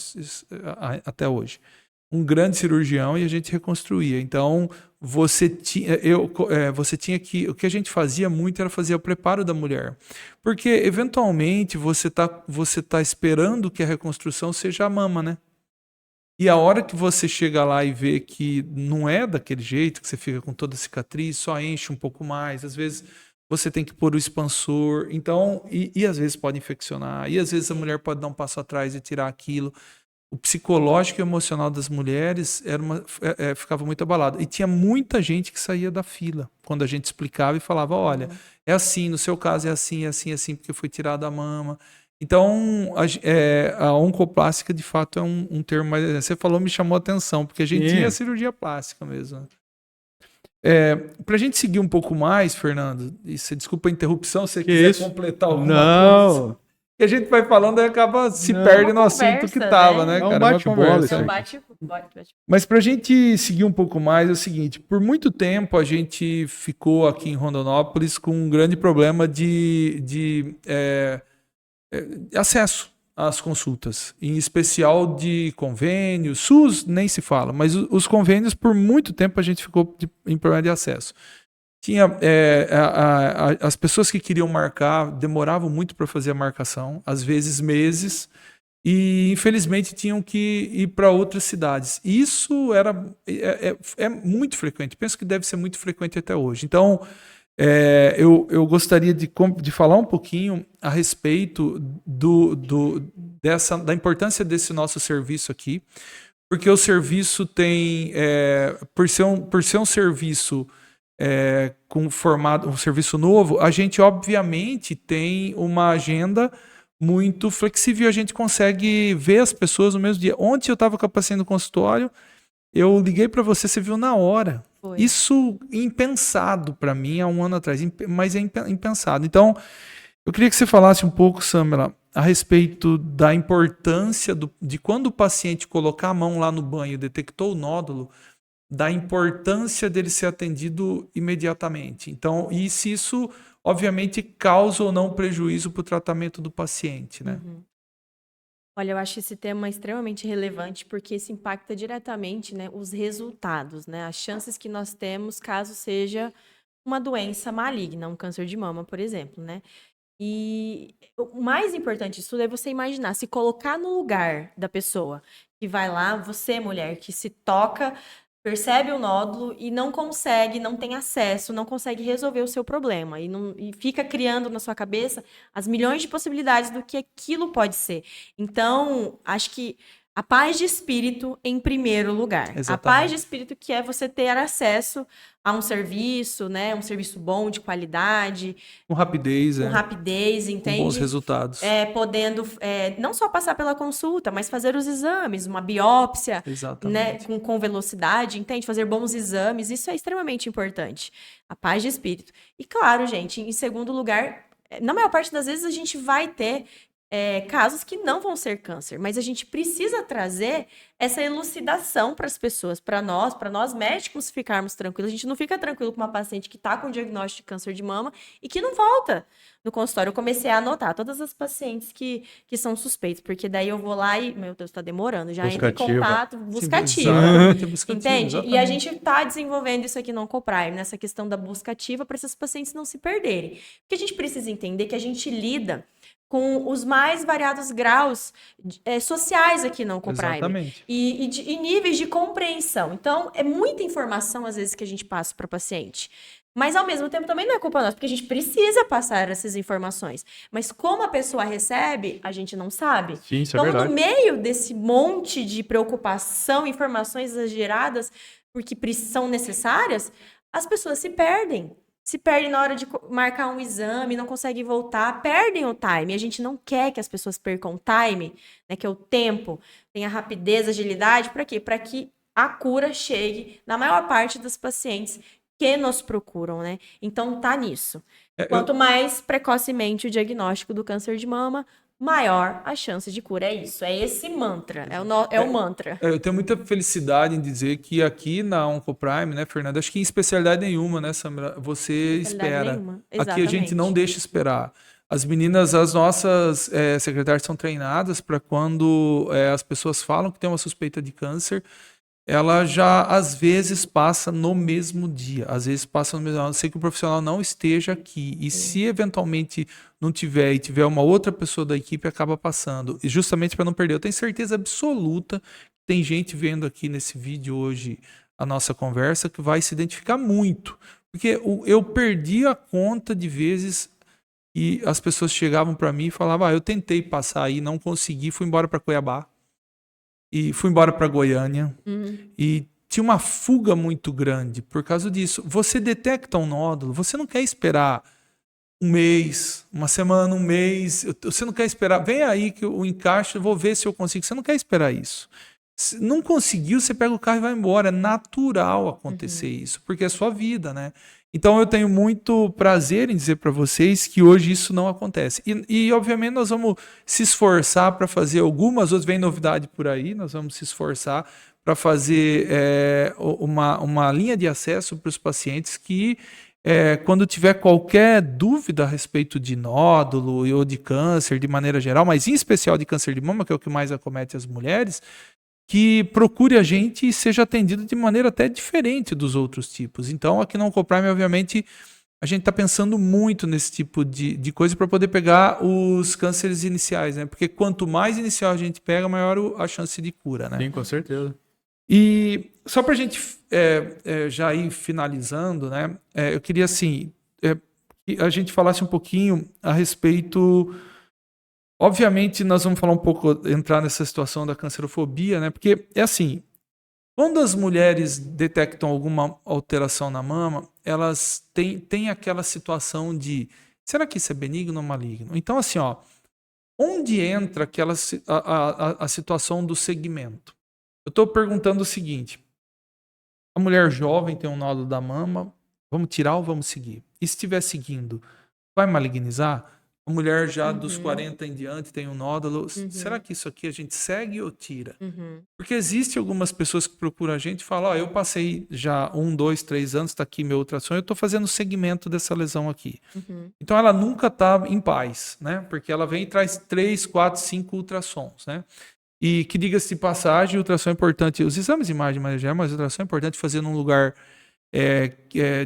até hoje. Um grande cirurgião e a gente reconstruía. Então, você tinha que... O que a gente fazia muito era fazer o preparo da mulher. Porque, eventualmente, você tá esperando que a reconstrução seja a mama, né? E a hora que você chega lá e vê que não é daquele jeito, que você fica com toda a cicatriz, só enche um pouco mais. Às vezes, você tem que pôr o expansor. Então, e às vezes pode infeccionar. E às vezes a mulher pode dar um passo atrás e tirar aquilo. O psicológico e emocional das mulheres ficava muito abalado. E tinha muita gente que saía da fila quando a gente explicava e falava, olha, é assim, no seu caso é assim, porque foi tirada a mama. Então, a oncoplástica, de fato, é um termo mais... Você falou, me chamou a atenção, porque a gente tinha cirurgia plástica mesmo. Para a gente seguir um pouco mais, Fernando, e você desculpa a interrupção, se você quiser completar alguma coisa... que a gente vai falando e acaba se perde no assunto que tava, né, cara? É um bate-bola. Mas pra gente seguir um pouco mais, é o seguinte, por muito tempo a gente ficou aqui em Rondonópolis com um grande problema de acesso às consultas, em especial de convênios, SUS nem se fala, mas os convênios por muito tempo a gente ficou em problema de acesso. Tinha as pessoas que queriam marcar demoravam muito para fazer a marcação, às vezes meses, e infelizmente tinham que ir para outras cidades. Isso é muito frequente, penso que deve ser muito frequente até hoje. Então, eu gostaria de falar um pouquinho a respeito da importância desse nosso serviço aqui, porque o serviço tem, por ser um serviço com formato, um serviço novo, a gente obviamente tem uma agenda muito flexível, a gente consegue ver as pessoas no mesmo dia. Ontem eu estava com a paciente no consultório, eu liguei para você viu na hora. Foi. Isso impensado para mim há um ano atrás, mas é impensado. Então, eu queria que você falasse um pouco, Samela, a respeito da importância de quando o paciente colocar a mão lá no banho, detectou o nódulo, da importância dele ser atendido imediatamente. Então, e se isso, obviamente, causa ou não prejuízo para o tratamento do paciente, né? Olha, eu acho esse tema extremamente relevante porque isso impacta diretamente, né, os resultados, né, as chances que nós temos caso seja uma doença maligna, um câncer de mama, por exemplo, né? E o mais importante disso tudo é você imaginar, se colocar no lugar da pessoa que vai lá, você, mulher, que se toca, percebe o nódulo e não consegue, não tem acesso, não consegue resolver o seu problema e fica criando na sua cabeça as milhões de possibilidades do que aquilo pode ser. Então, acho que a paz de espírito em primeiro lugar. Exatamente. A paz de espírito que é você ter acesso a um serviço, né? Um serviço bom, de qualidade. Com rapidez, Com rapidez, entende? Com bons resultados. Podendo não só passar pela consulta, mas fazer os exames, uma biópsia, né? Com velocidade, entende? Fazer bons exames, isso é extremamente importante. A paz de espírito. E claro, gente, em segundo lugar, na maior parte das vezes a gente vai ter casos que não vão ser câncer, mas a gente precisa trazer essa elucidação para as pessoas, para nós médicos ficarmos tranquilos. A gente não fica tranquilo com uma paciente que está com diagnóstico de câncer de mama e que não volta no consultório. Eu comecei a anotar todas as pacientes que são suspeitas, porque daí eu vou lá e, meu Deus, está demorando, já entro em contato, buscativa. Exatamente, buscativa, Entende? exatamente. E a gente está desenvolvendo isso aqui no Oncoprime, nessa questão da buscativa, para esses pacientes não se perderem. Porque a gente precisa entender que a gente lida com os mais variados graus sociais aqui no Oncoprime. Exatamente. E níveis de compreensão. Então, é muita informação, às vezes, que a gente passa para o paciente. Mas, ao mesmo tempo, também não é culpa nossa, porque a gente precisa passar essas informações. Mas como a pessoa recebe, a gente não sabe. Sim, isso é Então, verdade. no meio desse monte de preocupação, informações exageradas, porque são necessárias, as pessoas se perdem. Se perdem na hora de marcar um exame, não conseguem voltar, perdem o time. A gente não quer que as pessoas percam o time, né, que é o tempo, tenha rapidez, agilidade. Para quê? Para que a cura chegue na maior parte dos pacientes que nos procuram, né? Então, tá nisso. Quanto mais precocemente o diagnóstico do câncer de mama, maior a chance de cura. É isso, é esse mantra, é o mantra. Eu tenho muita felicidade em dizer que aqui na Oncoprime, né, Fernanda, acho que em especialidade nenhuma, né, Samira, você espera. Nenhuma. Aqui a gente não deixa esperar. As meninas, as nossas secretárias são treinadas para quando as pessoas falam que tem uma suspeita de câncer, ela já às vezes passa no mesmo dia, às vezes passa no mesmo dia, a não ser que o profissional não esteja aqui. E se eventualmente não tiver e tiver uma outra pessoa da equipe, acaba passando. E justamente para não perder. Eu tenho certeza absoluta que tem gente vendo aqui nesse vídeo hoje a nossa conversa que vai se identificar muito. Porque eu perdi a conta de vezes e as pessoas chegavam para mim e falavam: eu tentei passar aí, não consegui, fui embora para Cuiabá. E fui embora para Goiânia e tinha uma fuga muito grande por causa disso. Você detecta um nódulo, você não quer esperar um mês, uma semana, um mês. Você não quer esperar. Vem aí que o encaixe, eu vou ver se eu consigo. Você não quer esperar isso. Se não conseguiu, você pega o carro e vai embora. É natural acontecer isso, porque é sua vida, né? Então eu tenho muito prazer em dizer para vocês que hoje isso não acontece. E obviamente nós vamos se esforçar para fazer algumas, outras vem novidade por aí, nós vamos se esforçar para fazer uma linha de acesso para os pacientes que quando tiver qualquer dúvida a respeito de nódulo ou de câncer de maneira geral, mas em especial de câncer de mama, que é o que mais acomete as mulheres, que procure a gente e seja atendido de maneira até diferente dos outros tipos. Então, aqui no Oncoprime, obviamente, a gente está pensando muito nesse tipo de coisa para poder pegar os cânceres iniciais, né? Porque quanto mais inicial a gente pega, maior a chance de cura, né? Sim, com certeza. E só para a gente já ir finalizando, né? Eu queria, assim, que a gente falasse um pouquinho a respeito... Obviamente, nós vamos falar um pouco, entrar nessa situação da cancerofobia, né? Porque é assim, quando as mulheres detectam alguma alteração na mama, elas têm aquela situação de, será que isso é benigno ou maligno? Então, assim, ó, onde entra a situação do segmento? Eu estou perguntando o seguinte, a mulher jovem tem um nódulo da mama, vamos tirar ou vamos seguir? E se estiver seguindo, vai malignizar? A mulher já dos 40 em diante tem um nódulo. Será que isso aqui a gente segue ou tira? Porque existe algumas pessoas que procuram a gente e falam, eu passei já 1, 2, 3 anos, está aqui meu ultrassom, eu estou fazendo o segmento dessa lesão aqui. Então ela nunca está em paz, né? Porque ela vem e traz 3, 4, 5 ultrassons, né? E que diga-se de passagem, o ultrassom é importante, os exames de imagem, mas o ultrassom é importante fazer num lugar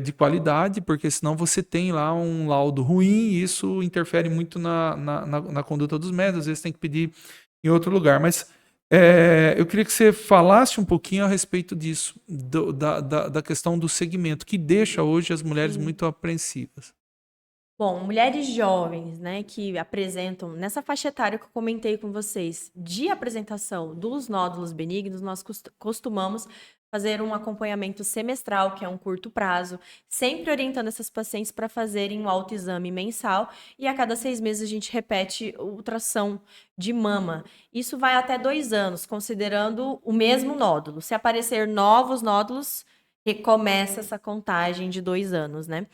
de qualidade, porque senão você tem lá um laudo ruim e isso interfere muito na conduta dos médicos, às vezes tem que pedir em outro lugar. Mas eu queria que você falasse um pouquinho a respeito disso, da questão do segmento, que deixa hoje as mulheres muito apreensivas. Bom, mulheres jovens, né, que apresentam, nessa faixa etária que eu comentei com vocês, de apresentação dos nódulos benignos, nós costumamos fazer um acompanhamento semestral, que é um curto prazo, sempre orientando essas pacientes para fazerem um autoexame mensal e a cada 6 meses a gente repete ultrassom de mama. Isso vai até 2 anos, considerando o mesmo nódulo. Se aparecer novos nódulos, recomeça essa contagem de 2 anos, né?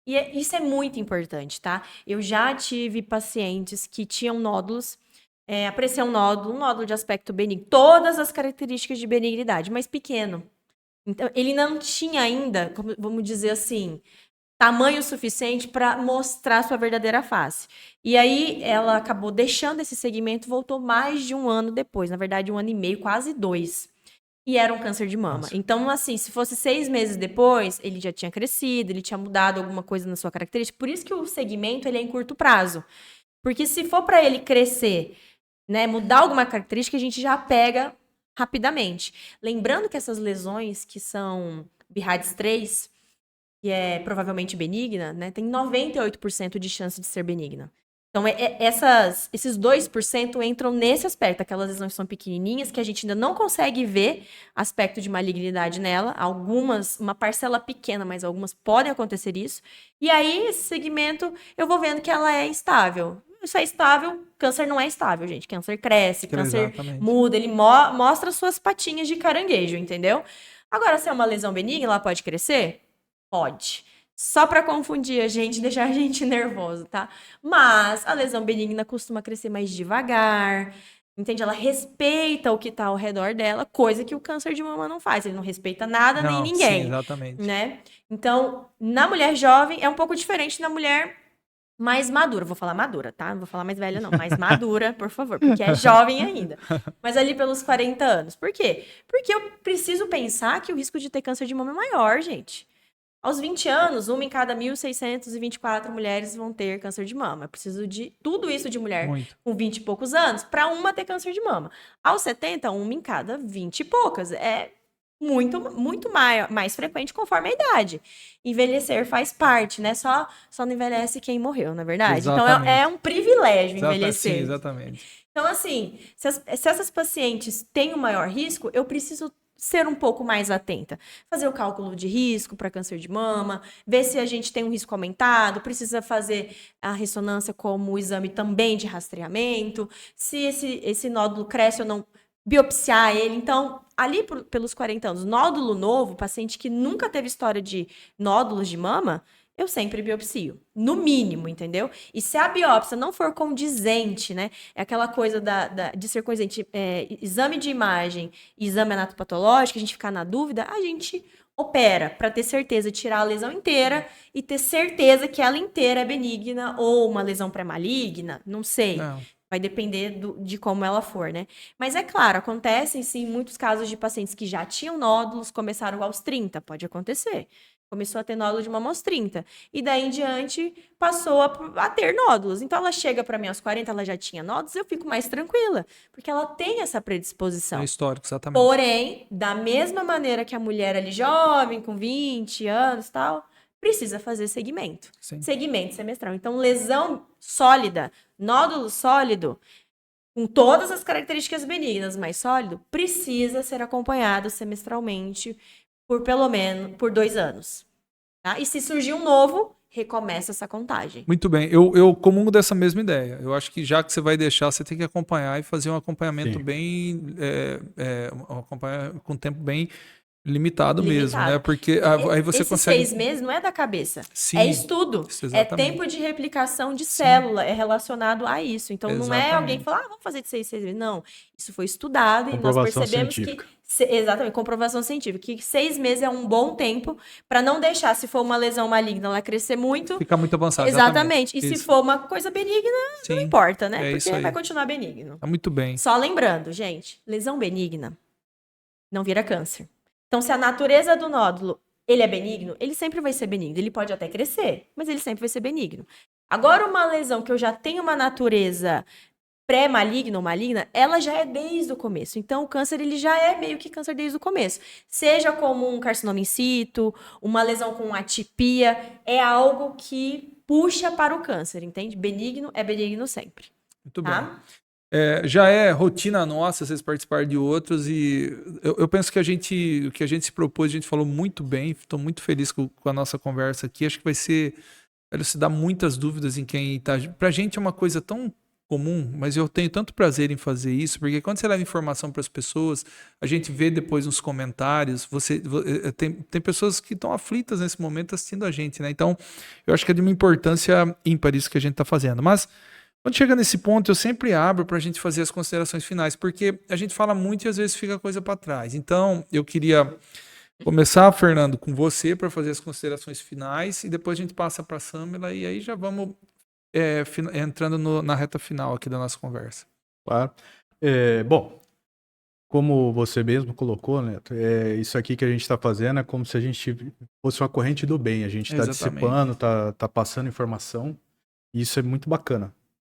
E isso é muito importante, tá? Eu já tive pacientes que tinham nódulos aparecer um nódulo de aspecto benigno. Todas as características de benignidade, mas pequeno. Então, ele não tinha ainda, vamos dizer assim, tamanho suficiente para mostrar sua verdadeira face. E aí, ela acabou deixando esse segmento, voltou mais de 1 ano depois. Na verdade, 1 ano e meio, quase 2. E era um câncer de mama. Nossa. Então, assim, se fosse 6 meses depois, ele já tinha crescido, ele tinha mudado alguma coisa na sua característica. Por isso que o segmento ele é em curto prazo. Porque se for para ele crescer, né, mudar alguma característica, a gente já pega rapidamente. Lembrando que essas lesões que são BIRADS 3, que é provavelmente benigna, né, tem 98% de chance de ser benigna. Então, esses 2% entram nesse aspecto. Aquelas lesões são pequenininhas, que a gente ainda não consegue ver aspecto de malignidade nela. Algumas, uma parcela pequena, mas algumas podem acontecer isso. E aí, esse segmento, eu vou vendo que ela é instável. Isso é estável, câncer não é estável, gente. Câncer cresce, câncer Exatamente. muda, ele mostra suas patinhas de caranguejo, entendeu? Agora, se é uma lesão benigna, ela pode crescer? Pode. Só para confundir a gente, deixar a gente nervoso, tá? Mas a lesão benigna costuma crescer mais devagar, entende? Ela respeita o que tá ao redor dela, coisa que o câncer de mama não faz. Ele não respeita nada nem Não, ninguém, sim, exatamente. né? Então, na mulher jovem é um pouco diferente da mulher mais madura. Vou falar madura, tá? Não vou falar mais velha, não. Mais madura, por favor, porque é jovem ainda. Mas ali pelos 40 anos. Por quê? Porque eu preciso pensar que o risco de ter câncer de mama é maior, gente. Aos 20 anos, 1 em cada 1.624 mulheres vão ter câncer de mama. Eu preciso de tudo isso de mulher Muito. com 20 e poucos anos para uma ter câncer de mama. Aos 70, 1 em cada 20 e poucas. É muito mais frequente conforme a idade. Envelhecer faz parte, né? Só não envelhece quem morreu, na verdade. Exatamente. Então, é um privilégio Sim, envelhecer. exatamente. Então, assim, se essas pacientes têm um maior risco, eu preciso ser um pouco mais atenta. Fazer o cálculo de risco para câncer de mama, ver se a gente tem um risco aumentado, precisa fazer a ressonância como exame também de rastreamento, se esse nódulo cresce ou não, biopsiar ele. Então, ali pelos 40 anos, nódulo novo, paciente que nunca teve história de nódulos de mama, eu sempre biopsio, no mínimo, entendeu? E se a biópsia não for condizente, né? É aquela coisa de ser condizente, exame de imagem, exame anatopatológico, a gente ficar na dúvida, a gente opera para ter certeza, tirar a lesão inteira e ter certeza que ela inteira é benigna ou uma lesão pré-maligna, não sei. Não. Vai depender de como ela for, né? Mas é claro, acontecem sim muitos casos de pacientes que já tinham nódulos, começaram aos 30, pode acontecer. Começou a ter nódulo de mama aos 30. E daí em diante passou a ter nódulos. Então ela chega para mim aos 40, ela já tinha nódulos, eu fico mais tranquila. Porque ela tem essa predisposição. É histórico, exatamente. Porém, da mesma maneira que a mulher ali jovem, com 20 anos e tal, precisa fazer segmento. Sim. Segmento semestral. Então, lesão sólida, nódulo sólido, com todas as características benignas, mas sólido, precisa ser acompanhado semestralmente por pelo menos 2 anos. Tá? E se surgir um novo, recomeça essa contagem. Muito bem, eu comungo dessa mesma ideia. Eu acho que já que você vai deixar, você tem que acompanhar e fazer um acompanhamento Sim. bem com tempo bem limitado mesmo, né? Porque aí você Esses consegue. 6 meses não é da cabeça. Sim, é estudo. isso, É exatamente. tempo de replicação de célula. É relacionado a isso. Então, não é alguém Exatamente. falar, vamos fazer de 6 meses. Não. Isso foi estudado e nós Comprovação percebemos científica. Exatamente, comprovação científica. Que 6 meses é um bom tempo para não deixar, se for uma lesão maligna, ela crescer muito. Fica muito avançado. Exatamente. E se Isso. for uma coisa benigna, não Sim, importa, né? é Porque isso aí. vai continuar benigno. Tá muito bem. Só lembrando, gente, lesão benigna não vira câncer. Então, se a natureza do nódulo, ele é benigno, ele sempre vai ser benigno. Ele pode até crescer, mas ele sempre vai ser benigno. Agora, uma lesão que eu já tenho uma natureza pré-maligna ou maligna, ela já é desde o começo. Então, o câncer, ele já é meio que câncer desde o começo. Seja como um carcinoma in situ, uma lesão com atipia, é algo que puxa para o câncer, entende? Benigno é benigno sempre. Muito Tá? bem. Já é rotina nossa, vocês participarem de outros, e eu penso que o que a gente se propôs, a gente falou muito bem, estou muito feliz com a nossa conversa aqui, acho que vai se dar muitas dúvidas em quem está. Pra gente é uma coisa tão comum, mas eu tenho tanto prazer em fazer isso, porque quando você leva informação para as pessoas, a gente vê depois nos comentários, tem pessoas que estão aflitas nesse momento assistindo a gente, né? Então, eu acho que é de uma importância ímpar isso que a gente está fazendo. Mas Quando chega nesse ponto, eu sempre abro para a gente fazer as considerações finais, porque a gente fala muito e às vezes fica coisa para trás. Então, eu queria começar, Fernando, com você para fazer as considerações finais e depois a gente passa para a Samila e aí já vamos entrando na reta final aqui da nossa conversa. Claro. Bom, como você mesmo colocou, Neto, isso aqui que a gente está fazendo é como se a gente fosse uma corrente do bem. A gente está dissipando, está passando informação. E isso é muito bacana,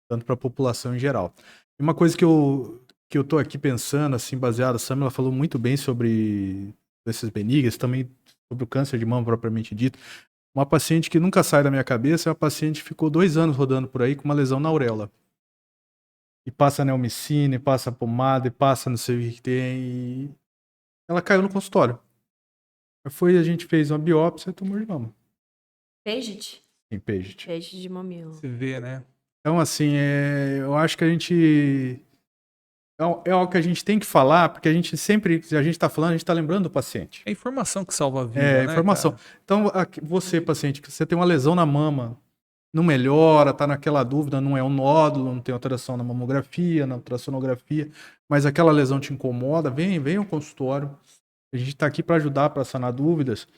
tanto para a população em geral. E uma coisa que eu estou aqui pensando, assim, baseado, a Samila falou muito bem sobre esses benignos, também sobre o câncer de mama propriamente dito. Uma paciente que nunca sai da minha cabeça é uma paciente que ficou 2 anos rodando por aí com uma lesão na auréola. E passa neomicina, e passa pomada, e passa não sei o que tem. E ela caiu no consultório. A gente fez uma biópsia e tumor de mama. Paget? Sim, Paget. Paget de mamilo. Você vê, né? Então, assim, eu acho que a gente... É algo que a gente tem que falar, porque a gente sempre, se a gente está falando, a gente está lembrando do paciente. É informação que salva a vida, né, informação. cara? Então, você, paciente, que você tem uma lesão na mama, não melhora, tá naquela dúvida, não é um nódulo, não tem alteração na mamografia, na ultrassonografia, mas aquela lesão te incomoda, vem ao consultório. A gente está aqui para ajudar, para sanar dúvidas.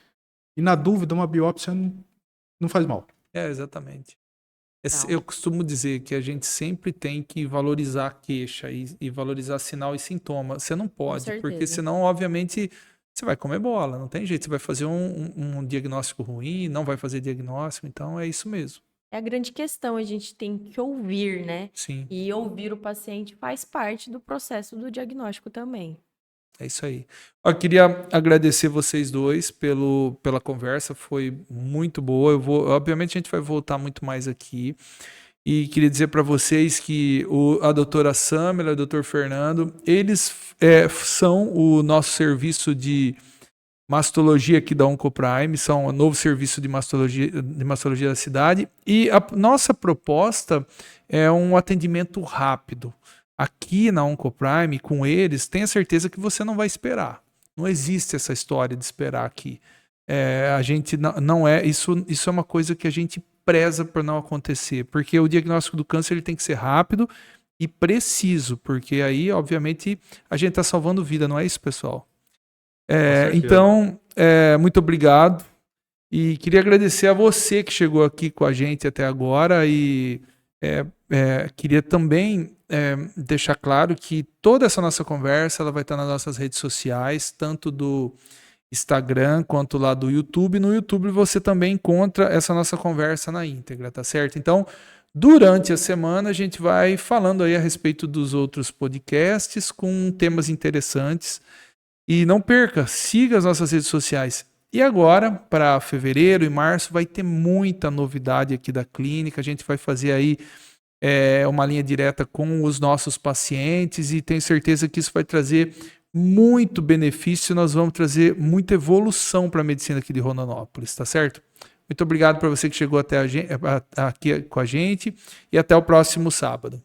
E na dúvida, uma biópsia não faz mal. Exatamente. Eu costumo dizer que a gente sempre tem que valorizar a queixa e valorizar sinal e sintoma. Você não pode, porque senão, obviamente, você vai comer bola. Não tem jeito. Você vai fazer um diagnóstico ruim, não vai fazer diagnóstico. Então, é isso mesmo. É a grande questão. A gente tem que ouvir, né? Sim. E ouvir o paciente faz parte do processo do diagnóstico também. É isso aí. Eu queria agradecer vocês dois pela conversa, foi muito boa. Obviamente a gente vai voltar muito mais aqui. E queria dizer para vocês que a doutora Samila e o doutor Fernando, eles são o nosso serviço de mastologia aqui da Oncoprime, são o novo serviço de mastologia da cidade. E a nossa proposta é um atendimento rápido. Aqui na Oncoprime, com eles, tenha certeza que você não vai esperar. Não existe essa história de esperar aqui. A gente não é. Isso é uma coisa que a gente preza por não acontecer, porque o diagnóstico do câncer ele tem que ser rápido e preciso, porque aí, obviamente, a gente está salvando vida, não é isso, pessoal? Então, muito obrigado. E queria agradecer a você que chegou aqui com a gente até agora e queria também deixar claro que toda essa nossa conversa ela vai estar nas nossas redes sociais, tanto do Instagram quanto lá do YouTube. No YouTube você também encontra essa nossa conversa na íntegra, tá certo? Então, durante a semana a gente vai falando aí a respeito dos outros podcasts com temas interessantes. E não perca, siga as nossas redes sociais. E agora, para fevereiro e março, vai ter muita novidade aqui da clínica. A gente vai fazer aí uma linha direta com os nossos pacientes e tenho certeza que isso vai trazer muito benefício. Nós vamos trazer muita evolução para a medicina aqui de Rondonópolis, tá certo? Muito obrigado para você que chegou até aqui com a gente e até o próximo sábado.